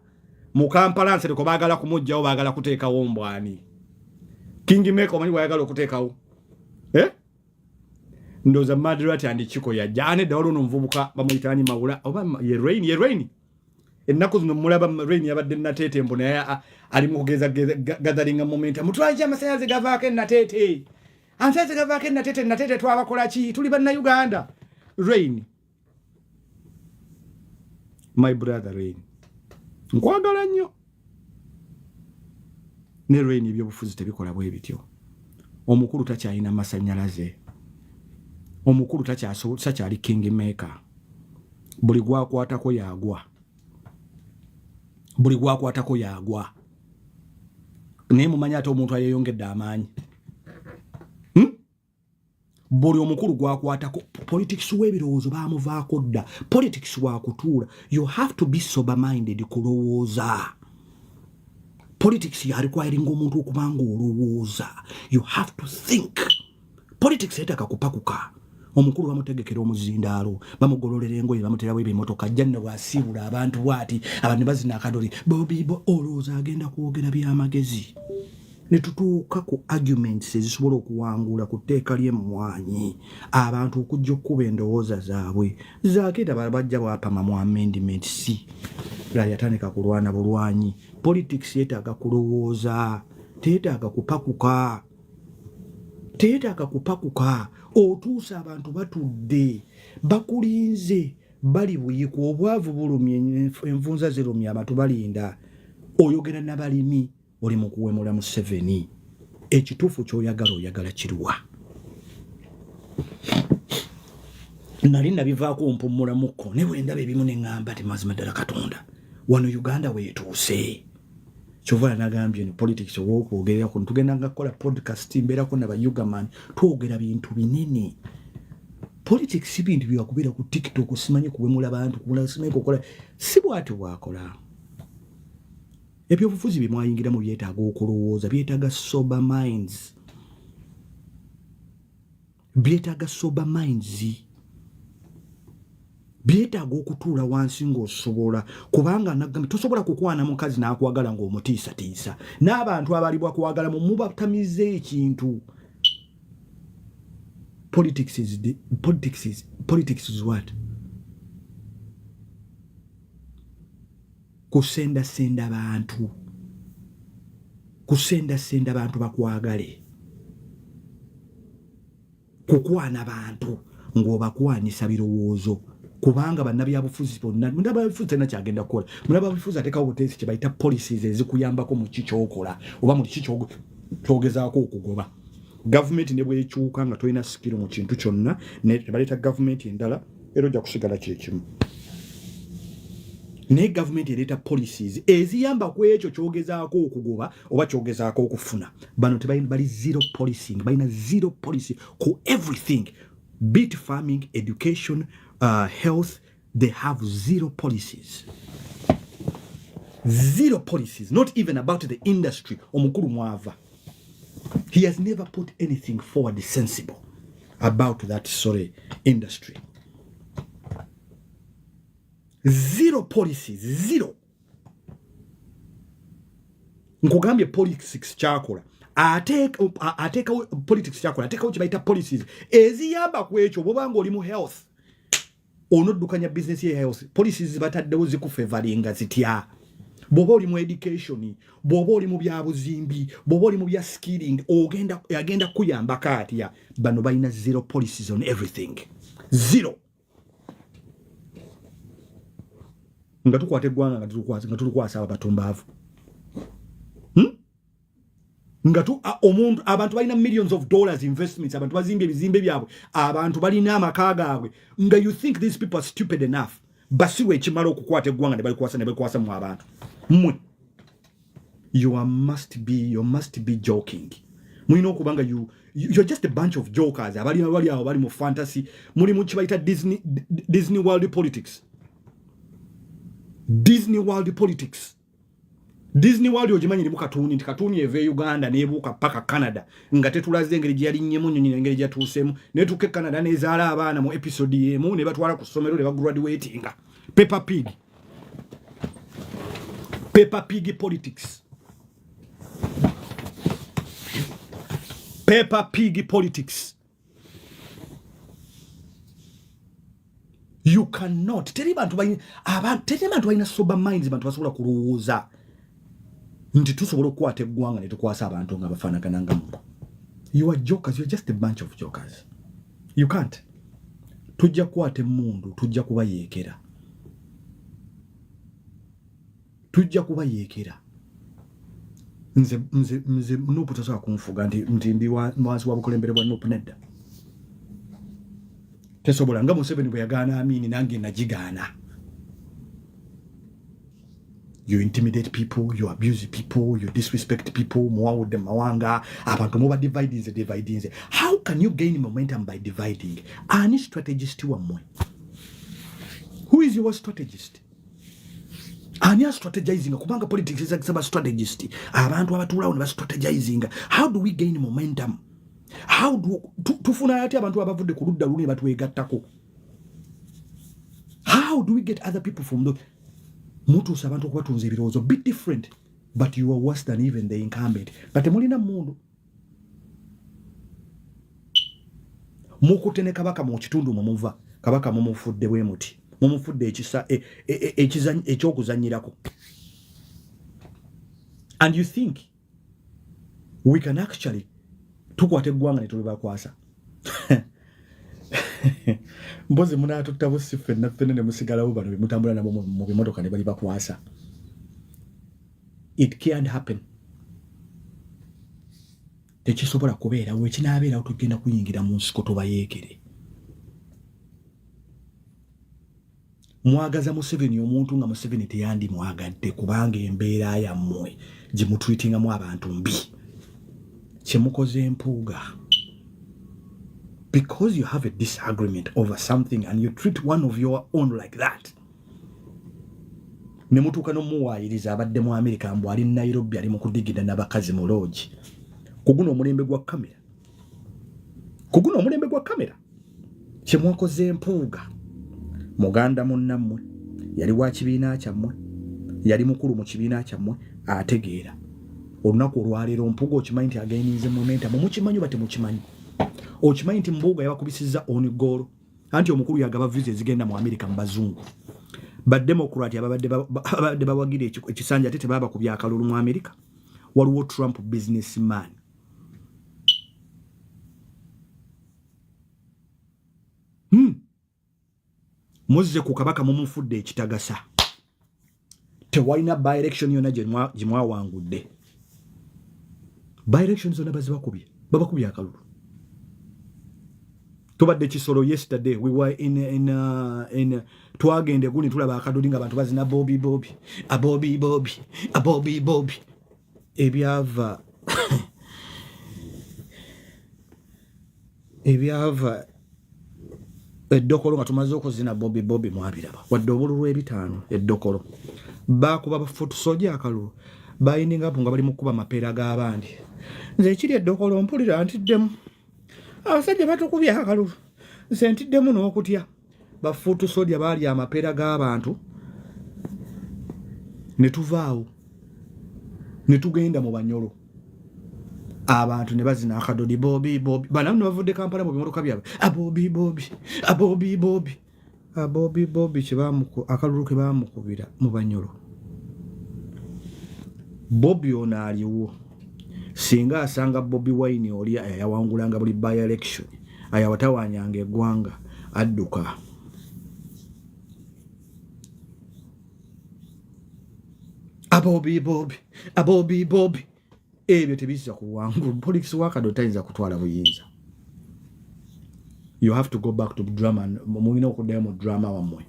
Speaker 1: mu Kampala nsereko baagala kumujjawo baagala kuteekawo mbwani King Meko omanyi bwayagala okuteekawo ndoza Madrati andikiko yajja anedda waliwo nomuvubuka bamuyitaani Mawula oba ye Rain ennaku zino mulaba Rain yabadde Nateete mbu naye ali mu kugeza gathering moment mutwalije amasannyalaze gavaako Nateete amasannyalaze gavaako Nateete twabakola ki tuli bannayuganda Rain my brother Rain nkwagala nnyo ne Rain ebyobufuzi tebikola bwe bityo omukulu takyalina masannyalaze omukulu takyali king maker buli gwakwatako yagwa naye mumanyi ate omuntu ayeyongedde amaanyi buli omukulu gwakwatako politics w'ebirowoozo baamuvaako dda politics wakutuula you have to be sober minded kulowooza politics yarequiringa omuntu okubanga olowooza you have to think politics etaka kupakuka omukulu bamutegekera omuzindaalo bamugololera engoye bamuterawo ebimotoka janne bwasiibula abantu bwati abantu bazina akadoli Bobi olowooza agenda kwogera byamagezi ne tutuuka ku arguments ezisobola okuwangula ku tteeka ly'emmwanyi abantu okujja okkuba endowooza zaabwe zaaketa bajja bwapama mu amendment si yatandika kulwana bulwanyi politics yeetaaga kulowooza teetaaga kupakuka otuusa abantu batudde bakulinze bali buyiku obwavu bulumye envunza zirumye abantu balinda oyogera n'abalimi oli mu kuwemula mu 7 ekituufu ky'oyagala kiruwa nali nabivaako mpummulamuko ne bwe ndaba ebimu ne ŋŋamba ti mazima ddala Katonda wano Uganda weetuuse kyova nagambye ni politics okwogerako tugenda nga kukola podcast mbeerako n'abayugaman twogera bintu binene politics bintu byakubeera ku TikTok simanyi kuwemula abantu simanyi kukola si bwati bwakola ebyobufuzi bimwayingira mu byetaaga okulowooza byetaaga sober minds byetaaga okutuula wansi ng'osobola kubanga nagambye tosobola kukwana mukazi n'akwagala ng'omutiisatiisa n'abantu abalibwa kwagala mu mubatamize ekintu politics is what kusendasenda abantu bakwagale kukwana bantu ng'obakwanisa birowoozo kubanga bannabyabufuzi bonna munnabyabufuzi tena kyagenda kukola munnabyabufuzi ateekawo buteesi kye bayita policies ezikuyambako mu kikyokola oba mu kikyogezaako okugoba gavumenti ne bwekyuka nga tolina sikiro mu kintu kyonna ne baleeta gavumenti endala era ojja kusigala kyekimu naye gavumenti ereeta policies eziyamba ku ekyo kyogezaako okugoba oba kyogezaako okufuna bano bali zero policing balina zero policy ku everything bit farming education health they have zero policies not even about the industry omukulu mwava he has never put anything forward sensible about that industry zero policies zero nkugambye politics kyakola ateekawo politics kyakola ateekawo kye bayita policies eziyamba ku ekyo bwobanga oli mu health onoddukanya business ye health policies bataddewo zikufavoringa zitya bw'oba oli mu education bw'oba oli mu byabuzimbi bw'oba oli mu bya skilling agenda kuyambako atya bano balina zero policies on everything zero nga tukwata eggwanga nga tulukwasa abatumbaavu abantu balina millions of dollars investments abantu bazimbye ebizimbe byabwe abantu balina amaka gaabwe nga you think these people are stupid enough basiwe ekimala okukwata eggwanga ne balikwasa mu abantu mmwe you must be joking mulina okubanga you're just a bunch of jokers abali awo bali mu fantasy muli mu kibayita Disney world politics Disney World ojimanyi limu katuni nti katuni eve Uganda nebuuka paka Canada nga tetulaze engeri gye yalinnye nyonyi engeri gye yatuusemu ne tuke Canada nezaala abaana mu episode yemu ne batwala ku ssomero ne bagraduatinga. Peppa Pig politics. Peppa Pig politics. You cannot. Teri bantu bayina sober minds bantu basobola kulowooza nti tusobola okukwata eggwanga ne tukwasa abantu nga bafaanagananga mu. You are jokers. You are just a bunch of jokers. You can't. Tujja kukwata emmundu, tujja kubayeekera. Nze Nuupu tasobola kunfuga nti ndi wansi wa bukulembere bwa Nuupu nedda. Tesobola nga Museveni bwe yagaana Amini nange nagigaana. You intimidate people, you abuse people, you disrespect people, muwawudde mawanga, abantu muba dividing. How can you gain momentum by dividing? Ani strategist wammwe? Who is your strategist? Ani a strategizing? Kubanga politics is like strategist. Abantu abatulawo ne ba strategizing. How do we gain momentum? How do tufuna ati abantu abavudde ku ludda luni batwegattako? How do we get other people from the Mutu sabantu okubatunza ebirowoozo bit different, but you are worse than even the incumbent. But mulina mundu mukutene kabaka mu kitundu mumuva kabaka mumufudde bwe muti mumufudde ekisa ekyokuzanyirako. And you think we can actually tukwate eggwanga ne tulibakwasa? Mbozi muna tutabu sife na fene ne musigalawo bano bimutambula nabo mu bimotoka ne bali bakwasa. It can't happen. Tekisobola kubeera we kinaabeera tugenda kuyingira mu nsiko tobayeekere. Mwagaza Museveni omuntu nga Museveni teyandi mwagadde kubanga embeera yammwe gimutweetingamu abantu mbi. Kyemukoze empuuga. Because you have a disagreement over something and you treat one of your own like that. Nemutuka no muwayiriza abadde mu America mbu ali Nairobi ali mu kudigida n'abakazi mu lodge. Kuguno omulembe gwa kamera. Kyemwakoze empuuga. Muganda munnammwe yali wa kibiina kyammwe. Yali mukulu mu kibiina kyammwe ategeera. Olunaku olwaleero mpuuga okimanyi nti agayinize momentum mukimanyi bate mukimanyi. Okimanyi nti Mbuga yabakubisizza on goal anti omukulu yagaba visa ezigenda mu America mbazungu. Ba Democrat ababadde bawagire ekisanja tete baba ku byakalulu mu America. Waliwo Trump businessman. Muzze ku kabaka mumufudde ekitagasa. Tewalina by election yona gye mwawangudde. By elections zonna babakubye akalulu. Tubadde Kisoro yesterday we were in twagende guni tulaba akadudi nga abantu bazina Bobi ebyava eddokolo nga tumaze okuzina Bobi mwabiraba wadde obululu ebitaano eddokolo bakuba bafutu soja akalulu bayininga nga bali mukuba mapeera g'abandi nze ekiri eddokolo mpulira ntiddemu abasajja batukubye akalulu nze ntiddemu n'okutya bafutu soja baali amapeera g'abantu ne tuvaawo ne tugenda mu Banyolo abantu ne bazina akadodi Bobi bana ne bavudde Kampala mu bimotoka byabwe Bobi kibamuko akalulu ke bamukubira mu Banyolo. Bobi ono aliwo singa asanga Bobi Wine oli yawangulanga buli by election ayawatawanyanga eggwanga adduka. Bobi ebyo tebizza kuwangula politics wakado tayinza kutwala buyinza. You have to go back to drama. Mumina okuddayo mu drama wamwe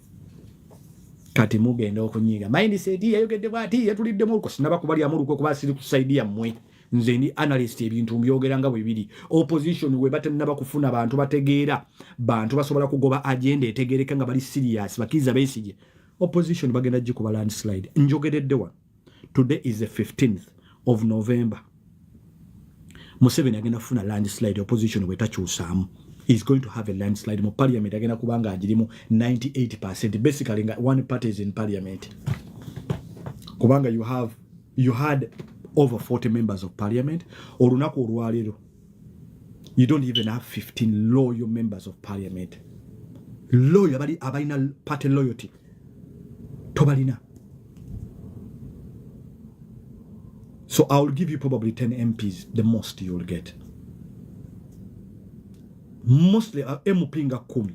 Speaker 1: kati mugenda okunyiga mindset yayogedde bwati yatuliddemu oluko sinaba kubali amuluko kuba siri kusaidia mmwe nze ndi analyst ebintu mbyogera nga bwe biri. Opposition we batenaba kufuna abantu bategeera bantu basobola kugoba agenda etegereka nga bali serious bakiza besije. Opposition bagenda jikuba landslide njogeredde wa today is the 15th of November. Museveni agenda kufuna landslide opposition wetakyusaamu. He's going to have a landslide mu parliament agenda kubanga agirimu 98%. Basically one party is in parliament. Kubanga you had over 40 members of parliament. Olunaku olwaleero you don't even have 15 loyal members of parliament. Loyal abalina party loyalty. Tobalina. So I will give you probably 10 MPs, the most you will get. Mostly Mpinga Kumi.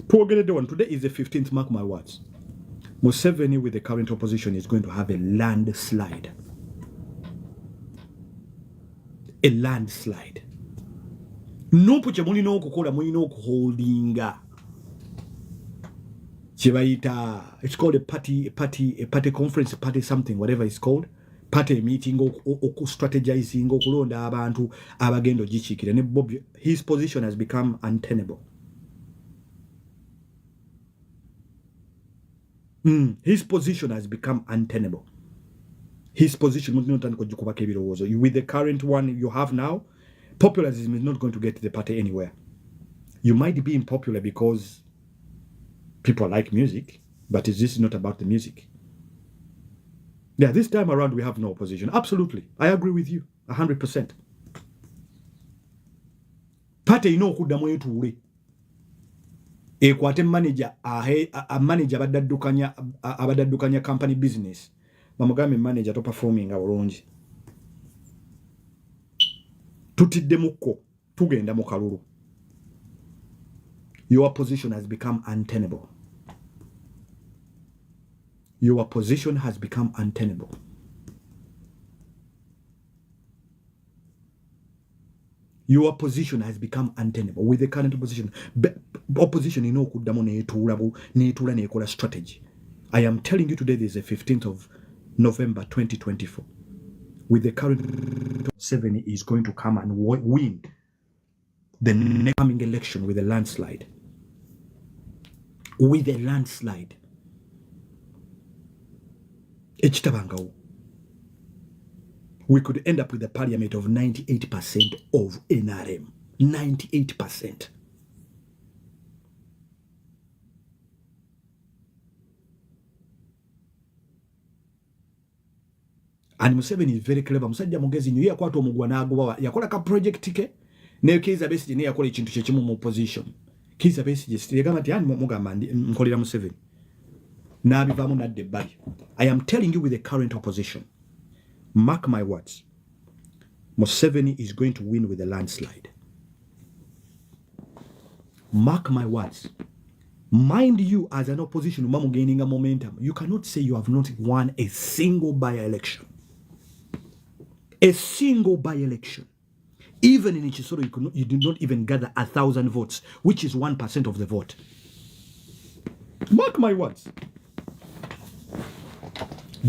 Speaker 1: Today is the 15th, mark my words. Museveni with the current opposition is going to have a landslide. A landslide. No puche muli no kukola muli no holdinga. It's called a party conference, a party something, whatever it's called. Party meeting or strategizing or kulonda abantu abagendo jichikira. Bobi, his position has become untenable. His position has become untenable. His position with the current one you have now, populism is not going to get the party anywhere. You might be unpopular because people like music, but this is not about the music. Yeah, this time around we have no opposition. Absolutely. I agree with you 100%. Party ino kuddamu etuule. Ekwate manager a manager abadaddukanya company business. Bamugambe manager to performing bulungi. Tutidde mukko tugenda mu kalulu. Your position has become untenable. Your position has become untenable. Your position has become untenable with the current opposition. Opposition in okuddamu neetula nekola strategy. I am telling you today, this is the 15th of November 2024. With the current 7 is going to come and win the next coming election with a landslide. With a landslide. We could end up with a parliament of 98% of NRM. 98%. And Museveni is very clever. Musajja mugezi nyo yakwata omugwa n'agoba yakola ka project ke ne Kiza Besigye ne yakola ekintu kye kimu mu opposition. Kiza Besigye yagamba nti ani mugamba nkolera Museveni. N'abivamu n'adda ebbali. I am telling you with the current opposition. Mark my words. Museveni is going to win with a landslide. Mark my words. Mind you, as an opposition, gaining a momentum. You cannot say you have not won a single by-election. A single by-election. Even in Kisoro, you did not even gather 1,000 votes, which is 1% of the vote. Mark my words.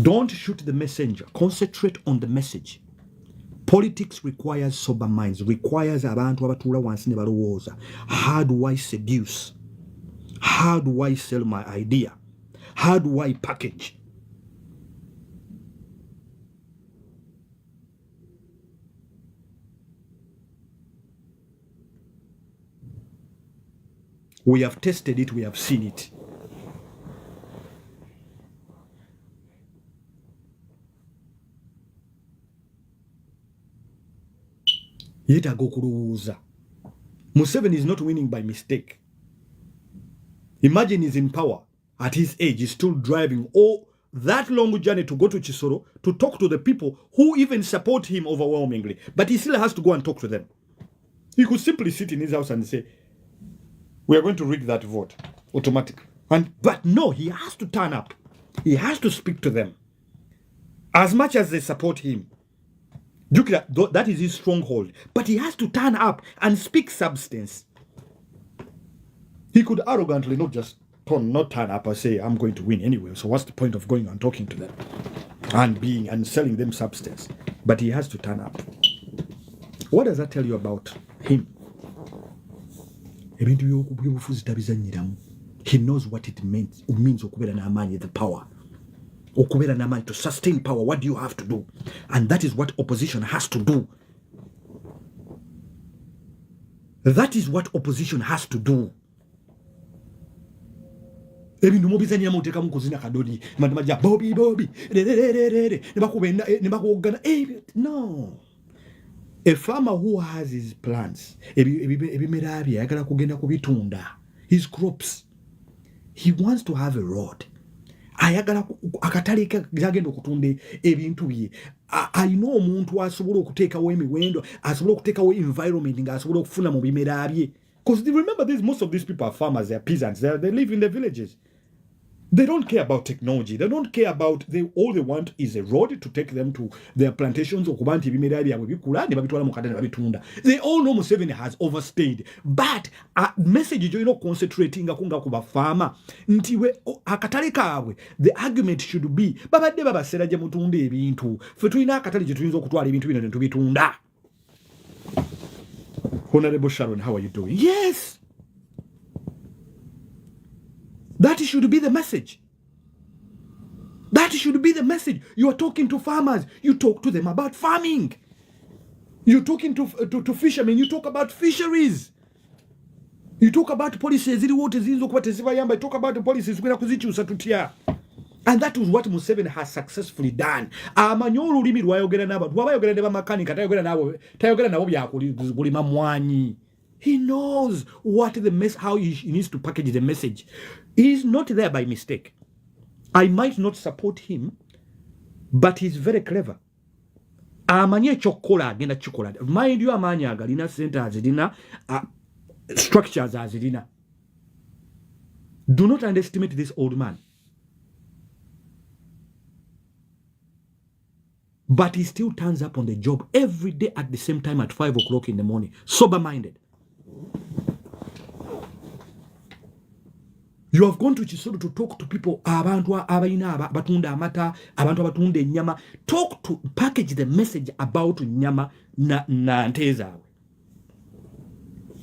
Speaker 1: Don't shoot the messenger. Concentrate on the message. Politics requires sober minds, requires abantu abatula wansi ne balowooza. How do I seduce? How do I sell my idea? How do I package? We have tested it, we have seen it. Yeta gokuruza. Museveni is not winning by mistake. Imagine he's in power. At his age, he's still driving all that long journey to go to Kisoro to talk to the people who even support him overwhelmingly. But he still has to go and talk to them. He could simply sit in his house and say, we are going to rig that vote automatically. But no, he has to turn up. He has to speak to them. As much as they support him. That is his stronghold. But he has to turn up and speak substance. He could arrogantly not turn up and say, I'm going to win anyway. So what's the point of going and talking to them and selling them substance? But he has to turn up. What does that tell you about him? He knows what it means the power. Okubeera n'amaanyi, to sustain power, what do you have to do? And that is what opposition has to do. That is what opposition has to do. Ebintu mubizanira muteka mukuzina kadodi maja Bobi no. A farmer who has his plants, ebimera bye ayagala kugenda kubitunda, his crops, he wants to have a road. Ayagala akatale kagenda okutunda ebintu bye. Alina omuntu asobola okuteekawo emiwendo, asobola okuteekawo environment nga asobola okufuna mu bimera bye. Because remember, most of these people are farmers, they are peasants, they live in the villages. They don't care about technology. They don't care about, all they want is a road to take them to their plantations. They all know Museveni has overstayed. But a message you know concentrating kuba farmer. The argument should be Honorable Sharon, how are you doing? Yes. That should be the message. That should be the message. You are talking to farmers. You talk to them about farming. You're talking to fishermen. You talk about fisheries. You talk about policies. You talk about the policies. And that is what Museveni has successfully done. He knows what how he needs to package the message. He's not there by mistake. I might not support him, but he's very clever. Amanye chokola agenda chikola. Mind you, amanye agalina center azidina, structures azidina. Do not underestimate this old man. But he still turns up on the job every day at the same time at 5 o'clock in the morning, sober-minded. You have gone to Kisoro to talk to people. Talk to, package the message about nyama na nteza.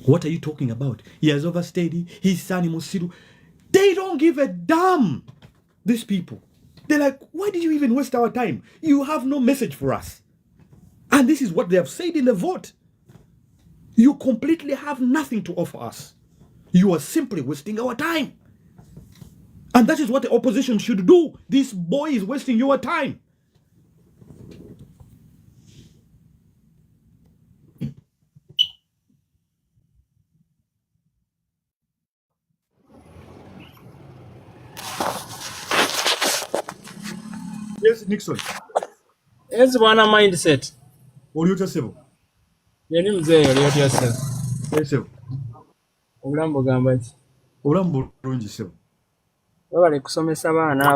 Speaker 1: What are you talking about? He has overstayed. He's Sani Musiru. They don't give a damn. These people. They're like, why did you even waste our time? You have no message for us. And this is what they have said in the vote. You completely have nothing to offer us. You are simply wasting our time. And that is what the opposition should do. This boy is wasting your time. Yes, Nixon.
Speaker 2: Yes, one mindset.
Speaker 1: What do you just say?
Speaker 2: Yeni mzee aliyotiyasa.
Speaker 1: Yes,
Speaker 2: Obulambo gamba ki?
Speaker 1: Obulambo bulungi sebo.
Speaker 2: Babale kusomesa abaana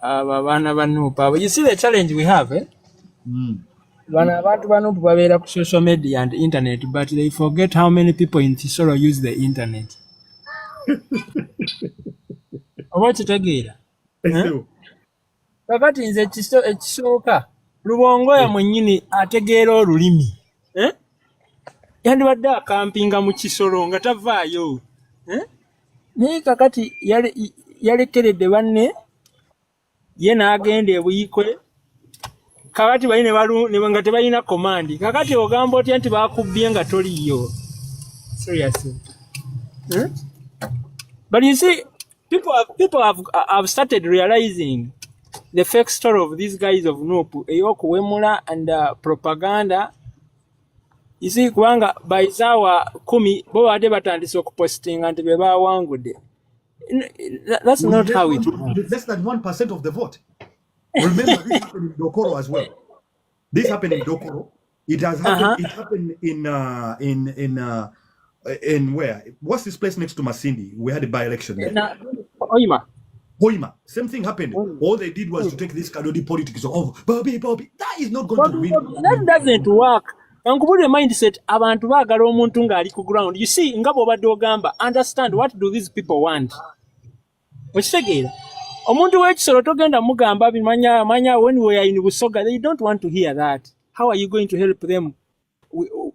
Speaker 2: abaana banuupa. You see the challenge we have, eh? Bana abantu banuupa babeera ku social media and internet, but they forget how many people in Kisoro use the internet. Oba kitegeera? Kakati nze ekisooka Lubongoya mwennyini ategeera olulimi. Yandibadde akampinga mu Kisoro nga tavaayo. Naye kakati yalekeredde banne ye n'agenda e Buyikwe. Kakati bali nga tebalina command. Kakati ogamba otya nti baakubbye nga toliyo. Seriously. But you see, people have started realizing the fake story of these guys of Nupu, eyokuwemula and propaganda. You see, kubanga by Zawa Kumi, bo bade batandise okupostinga nti be bawangudde. That's not how it works.
Speaker 1: Less than 1% of the vote. Remember, this happened in Dokoro as well. This happened in Dokoro. It has happened. It happened in where? What's this place next to Masindi? We had a by-election there. Hoima. Same thing happened. All they did was to take this Kadodi politics of Bobi. That is not going to win.
Speaker 2: That doesn't work. Ankubule mindset abantu baagala omuntu ng'ali ku ground. You see, nga bw'obadde ogamba, understand what do these people want. Okitegeera. Omuntu w'Ekisoro togenda mugamba bimanya when we are in Busoga, they don't want to hear that. How are you going to help them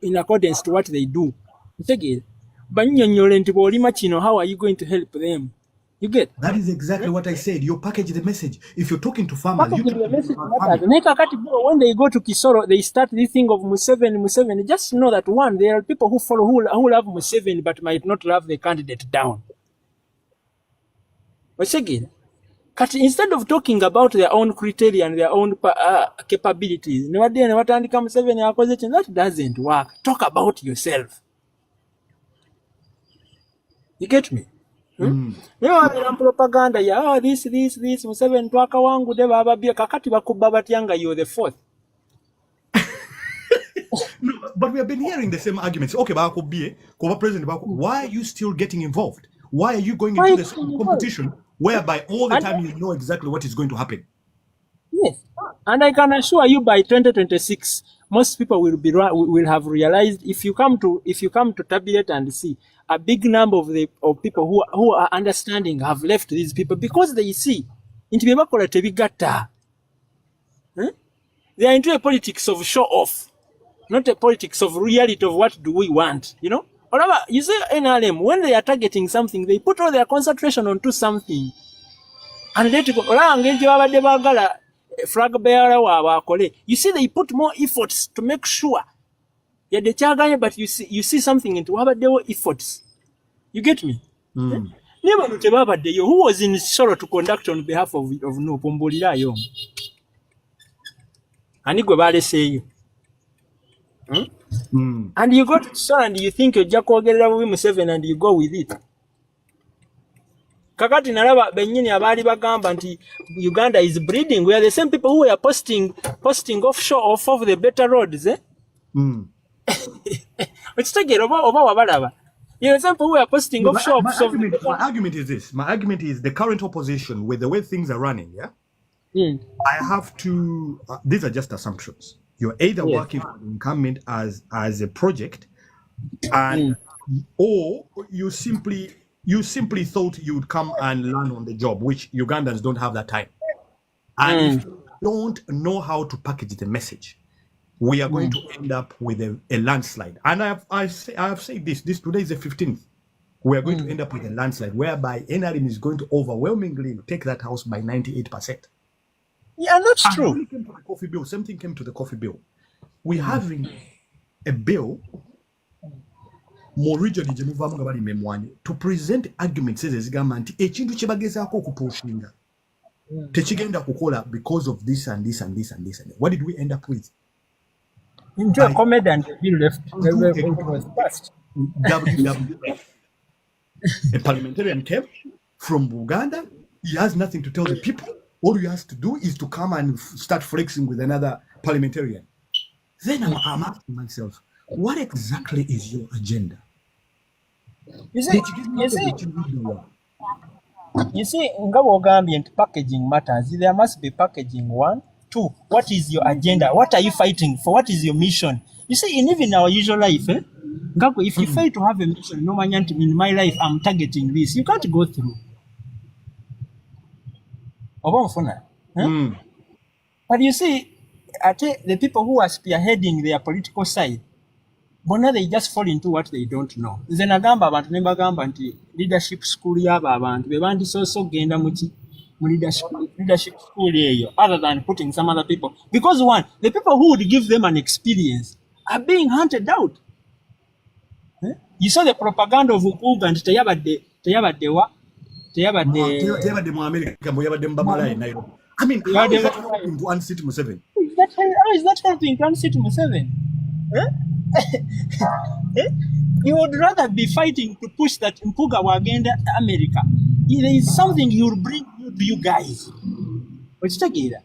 Speaker 2: in accordance to what they do? Okitegeera. Bannyonnyole nti bw'olima kino, how are you going to help them? You get?
Speaker 1: That is exactly what I said. You package the message. If you're talking to farmers,
Speaker 2: Packaging the message matters. When they go to Kisoro, they start this thing of Museveni. Just know that one, there are people who follow who love Museveni but might not love the candidate down. But again, instead of talking about their own criteria and their own capabilities, that doesn't work. Talk about yourself. You get me? Propaganda, this, Museveni twaka wangu de baba bia kakati bakuba batyanga you're the fourth.
Speaker 1: No, but we have been hearing the same arguments. Okay, President, why are you still getting involved? Why are you going into the same competition whereby all the time you know exactly what is going to happen?
Speaker 2: Yes, and I can assure you by 2026, most people will have realized if you come to tabulate and see a big number of people who are understanding have left these people because they see into they are into a politics of show off, not a politics of reality of what do we want, you know. You see NRM, when they are targeting something, they put all their concentration onto something. And then flag bearer, you see they put more efforts to make sure but you see something into Yabadde efforts. You get me? Who was in Kisoro to conduct on behalf of no Pombolira Yom? And you go back and say you. And you go to Kisoro and you think you're Jacko Museveni and you go with it. Kakati naraba benyini abali bagamba nti Uganda is breeding. We are the same people who are posting offshore off of the better roads, eh? It's take it over wabalaba. You know, some people who are posting offshore. My
Speaker 1: argument is this. My argument is the current opposition with the way things are running, yeah? I have to these are just assumptions. You're either working for the incumbent as a project and or you simply thought you would come and learn on the job, which Ugandans don't have that time. And if you don't know how to package the message, we are going to end up with a landslide. And I have said this today is the 15th. We are going to end up with a landslide whereby NRM is going to overwhelmingly take that house by 98%.
Speaker 2: Yeah, that's true.
Speaker 1: When it came to the coffee bill, same thing came to the coffee bill. We're having a bill more regionally to present arguments as government ekintu kye bagezaako okupushinga tekigenda kukola because of this and this and this and this. What did we end up with?
Speaker 2: Into a comedian bill left. It was passed.
Speaker 1: WWF. A parliamentarian came from Uganda. He has nothing to tell the people. All he has to do is to come and start flexing with another parliamentarian. Then I'm asking myself, what exactly is your agenda?
Speaker 2: You see, Ngabo ambient packaging matters. There must be packaging. 1, 2. What is your agenda? What are you fighting for? What is your mission? You see, in even our usual life, Ngabo, if you fail to have a mission, no man in my life, I'm targeting this. You can't go through. But you see, the people who are spearheading their political side, bona they just fall into what they don't know. Nze nagamba abantu ne bagamba nti leadership school yaba abantu bebandisoso genda mu leadership school eyo other than putting some other people. Because one, the people who would give them an experience are being hunted out. You saw the propaganda of Uganda and Yabadde
Speaker 1: mu America, mu Yabadde mbamala Nairobi. I mean, how is that helping to unseat Museveni?
Speaker 2: How is that helping to unseat Museveni? You would rather be fighting to push that Mpuga wagenda America. There is something he will bring to you guys. Okitegera?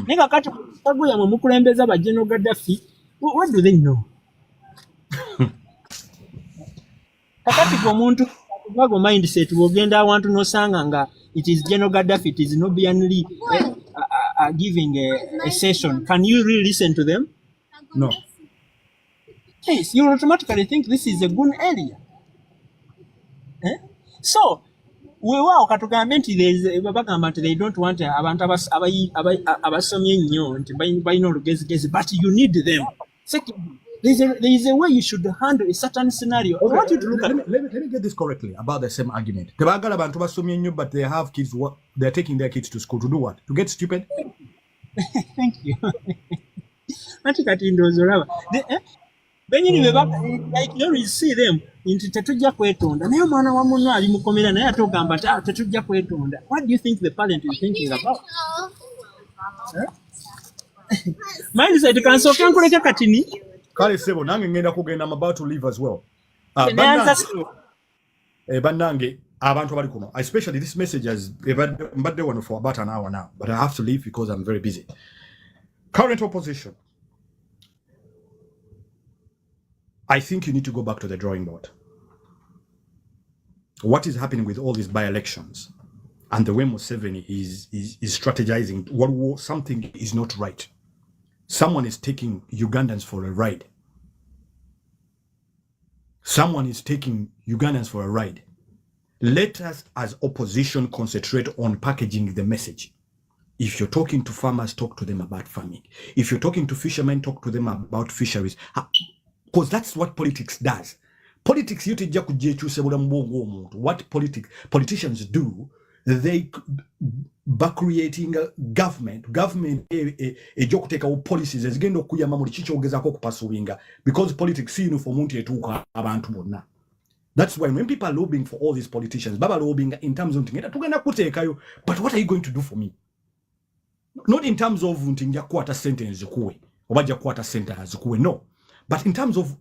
Speaker 2: Nega kati taguya mu mukulembeza ba General Gaddafi, what do they know? Kakati kwa muntu bago mindset wogenda abantu nosanga nga it is General Gaddafi, it is Nobianly giving a session. Can you really listen to them?
Speaker 1: No.
Speaker 2: Yes, you automatically think this is a good area. So, we were okatugambenti they don't want abantu abasomye nnyo nti balina olugezigezi, but you need them. Second, There is a way you should handle a certain scenario.
Speaker 1: Okay,
Speaker 2: I want you to look at
Speaker 1: let me get this correctly about the same argument. Tebagala bantu basomye nnyo, but they have kids. They're taking their kids to school to do what? To get stupid?
Speaker 2: Thank you. Like you see them into tetujja kwetonda naye omwana wa munno ali mukomera naye atogamba tetujja kwetonda. What do you think the parent is thinking about? Mindset kansooka nkuleke katini
Speaker 1: Kale sebo nange ngenda kugenda. I'm about to leave as well. Bannange abantu abali kuno, especially this message has mbadde wano for about an hour now, but I have to leave because I'm very busy. Current opposition, I think you need to go back to the drawing board. What is happening with all these by-elections and the way Museveni is strategizing, something is not right. Someone is taking Ugandans for a ride. Someone is taking Ugandans for a ride. Let us as opposition concentrate on packaging the message. If you're talking to farmers, talk to them about farming. If you're talking to fishermen, talk to them about fisheries. Because that's what politics does. Politics, what politicians do, they by creating a government take policies because politics that's why when people are lobbying for all these politicians, Baba lobbying in terms of but what are you going to do for me? Not in terms of quarter sentence quarter sentence no, but in terms of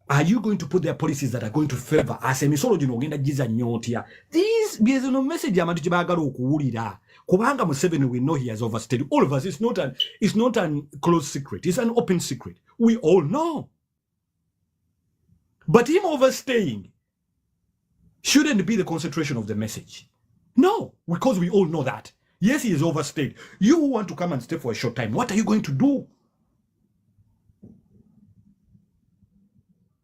Speaker 1: are you going to put their policies that are going to favor us? These message Kubanga Museveni, we know he has overstayed. All of us, it's not a closed secret, it's an open secret. We all know. But him overstaying shouldn't be the concentration of the message. No, because we all know that. Yes, he is overstayed. You want to come and stay for a short time. What are you going to do?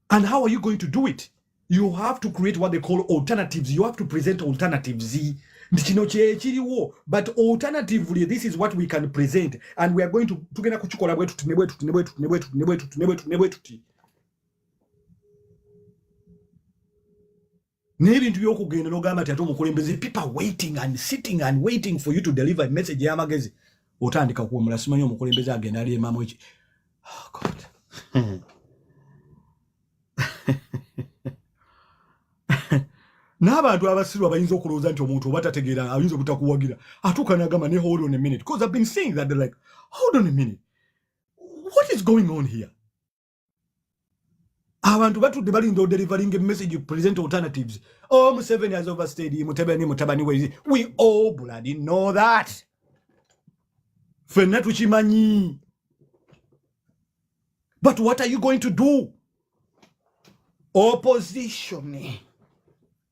Speaker 1: And how are you going to do it? You have to create what they call alternatives. You have to present alternatives. But alternatively, this is what we can present. And we are going to people waiting and sitting and waiting for you to deliver a message. Oh God. Nabantu abasiru abayinza okulooza nti omuntu obatategeera ayinza obutakuwagira atuuka n'agamba ne hold on a minute, because I've been seeing that they're like, hold on a minute, what is going on here? Abantu batudde balinda delivering a message, present alternatives. Oh, Museveni has overstayed, mutabani we all bloody know that. Fenna tukimanyi. But what are you going to do? Opposition.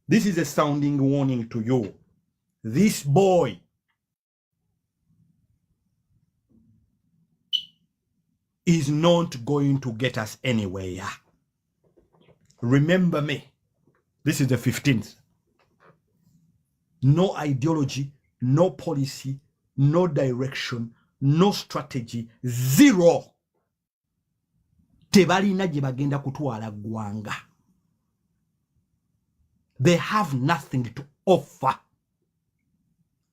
Speaker 1: This is a sounding warning to you. This boy is not going to get us anywhere. Remember me. This is the 15th. No ideology, no policy, no direction, no strategy, zero. Tebalina gye bagenda kutwala gwanga. They have nothing to offer.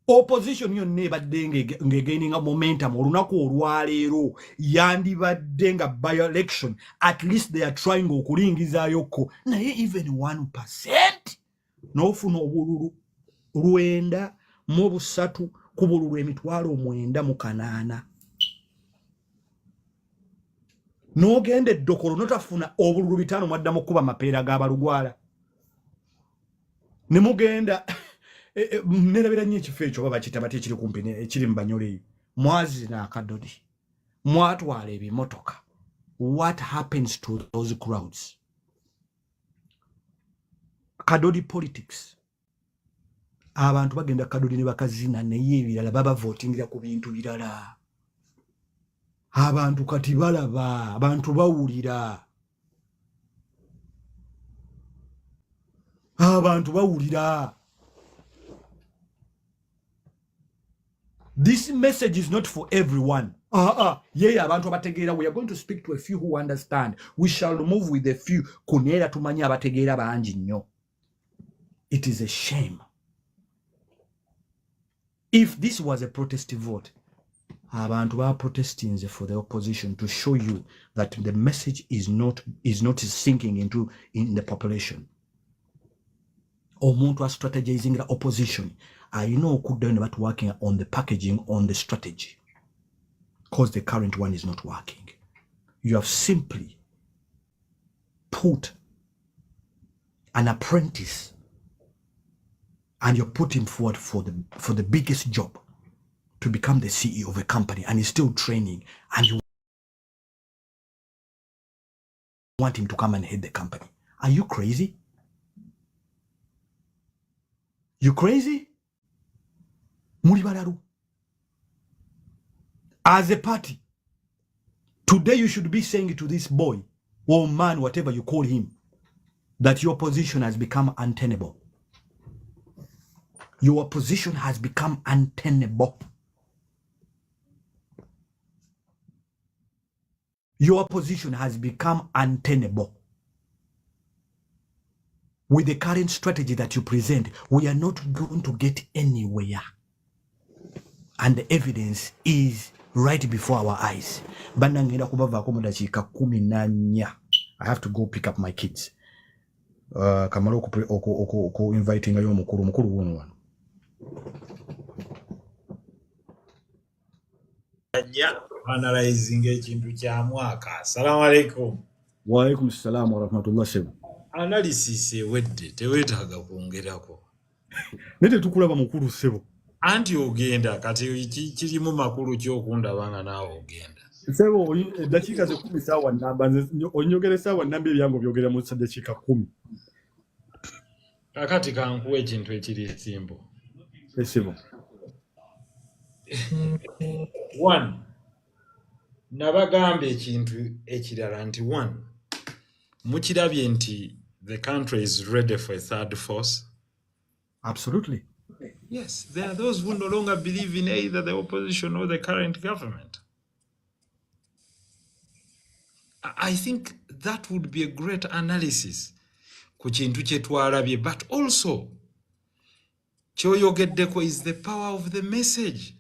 Speaker 1: Opposition yonna ebadde ngegaining a momentum olunaku olwaleero yandibadde nga by election, at least they are trying okulingizayoko naye even 1% n'ofuna obululu 9 ku bululu 9,800 n'ogenda eddokolo notafuna obululu 5 mwaddamu kuba mapeera g'abalugwala ne mugenda nerabira nnyo ekifo ekyo baba kitaba tekiri kumpi ekiri mu Banyole mwazi n'akadodi mwatwala ebimotoka. What happens to those crowds? Kadodi politics. Abantu bagenda kadodi ne bakazina naye ebirala baba votingira ku bintu birala. Abantu kati balaba, abantu bawulira. Abantu bawulira. This message is not for everyone. Yeah, abantu abategeera, we are going to speak to a few who understand. We shall move with a few. Kuneera tumanya abategeera bangi nnyo. It is a shame. If this was a protest vote, abantu are protesting for the opposition to show you that the message is not sinking in the population. Omuntu are strategizing the opposition. I know could do about working on the packaging, on the strategy. Because the current one is not working. You have simply put an apprentice and you put him forward for the biggest job to become the CEO of a company, and he's still training, and you want him to come and head the company. Are you crazy? You crazy? Muribararu. As a party, today you should be saying to this boy or man, whatever you call him, that your position has become untenable. Your position has become untenable. Your position has become untenable. With the current strategy that you present, we are not going to get anywhere. And the evidence is right before our eyes. I have to go pick up my kids. Kamaro ko inviting ayo mukuru wono wano.
Speaker 3: Analyzing ekintu kya mwaka. Assalamu alaikum.
Speaker 1: Wa alaikum assalam wa rahmatullah.
Speaker 3: Analysis ewedde tewetaaga kwongerako.
Speaker 1: Nete tukulaba mukuru sebo.
Speaker 3: Anti ogenda kati kirimu makulu kyokundabanga naawe ogenda.
Speaker 1: Sebo dakika ze 10 sawa namba onyogere sawa namba ebyango byogera mu dakika 10.
Speaker 3: Kakati kankuwa ekintu ekiri simbo.
Speaker 1: Sebo.
Speaker 3: 1. Nabagamba ekintu ekirala nti 1. Mukirabye nti the country is ready for a third force.
Speaker 1: Absolutely.
Speaker 3: Yes, there are those who no longer believe in either the opposition or the current government. I think that would be a great analysis ku kintu kye twalabye, but also kyoyogeddeko is the power of the message.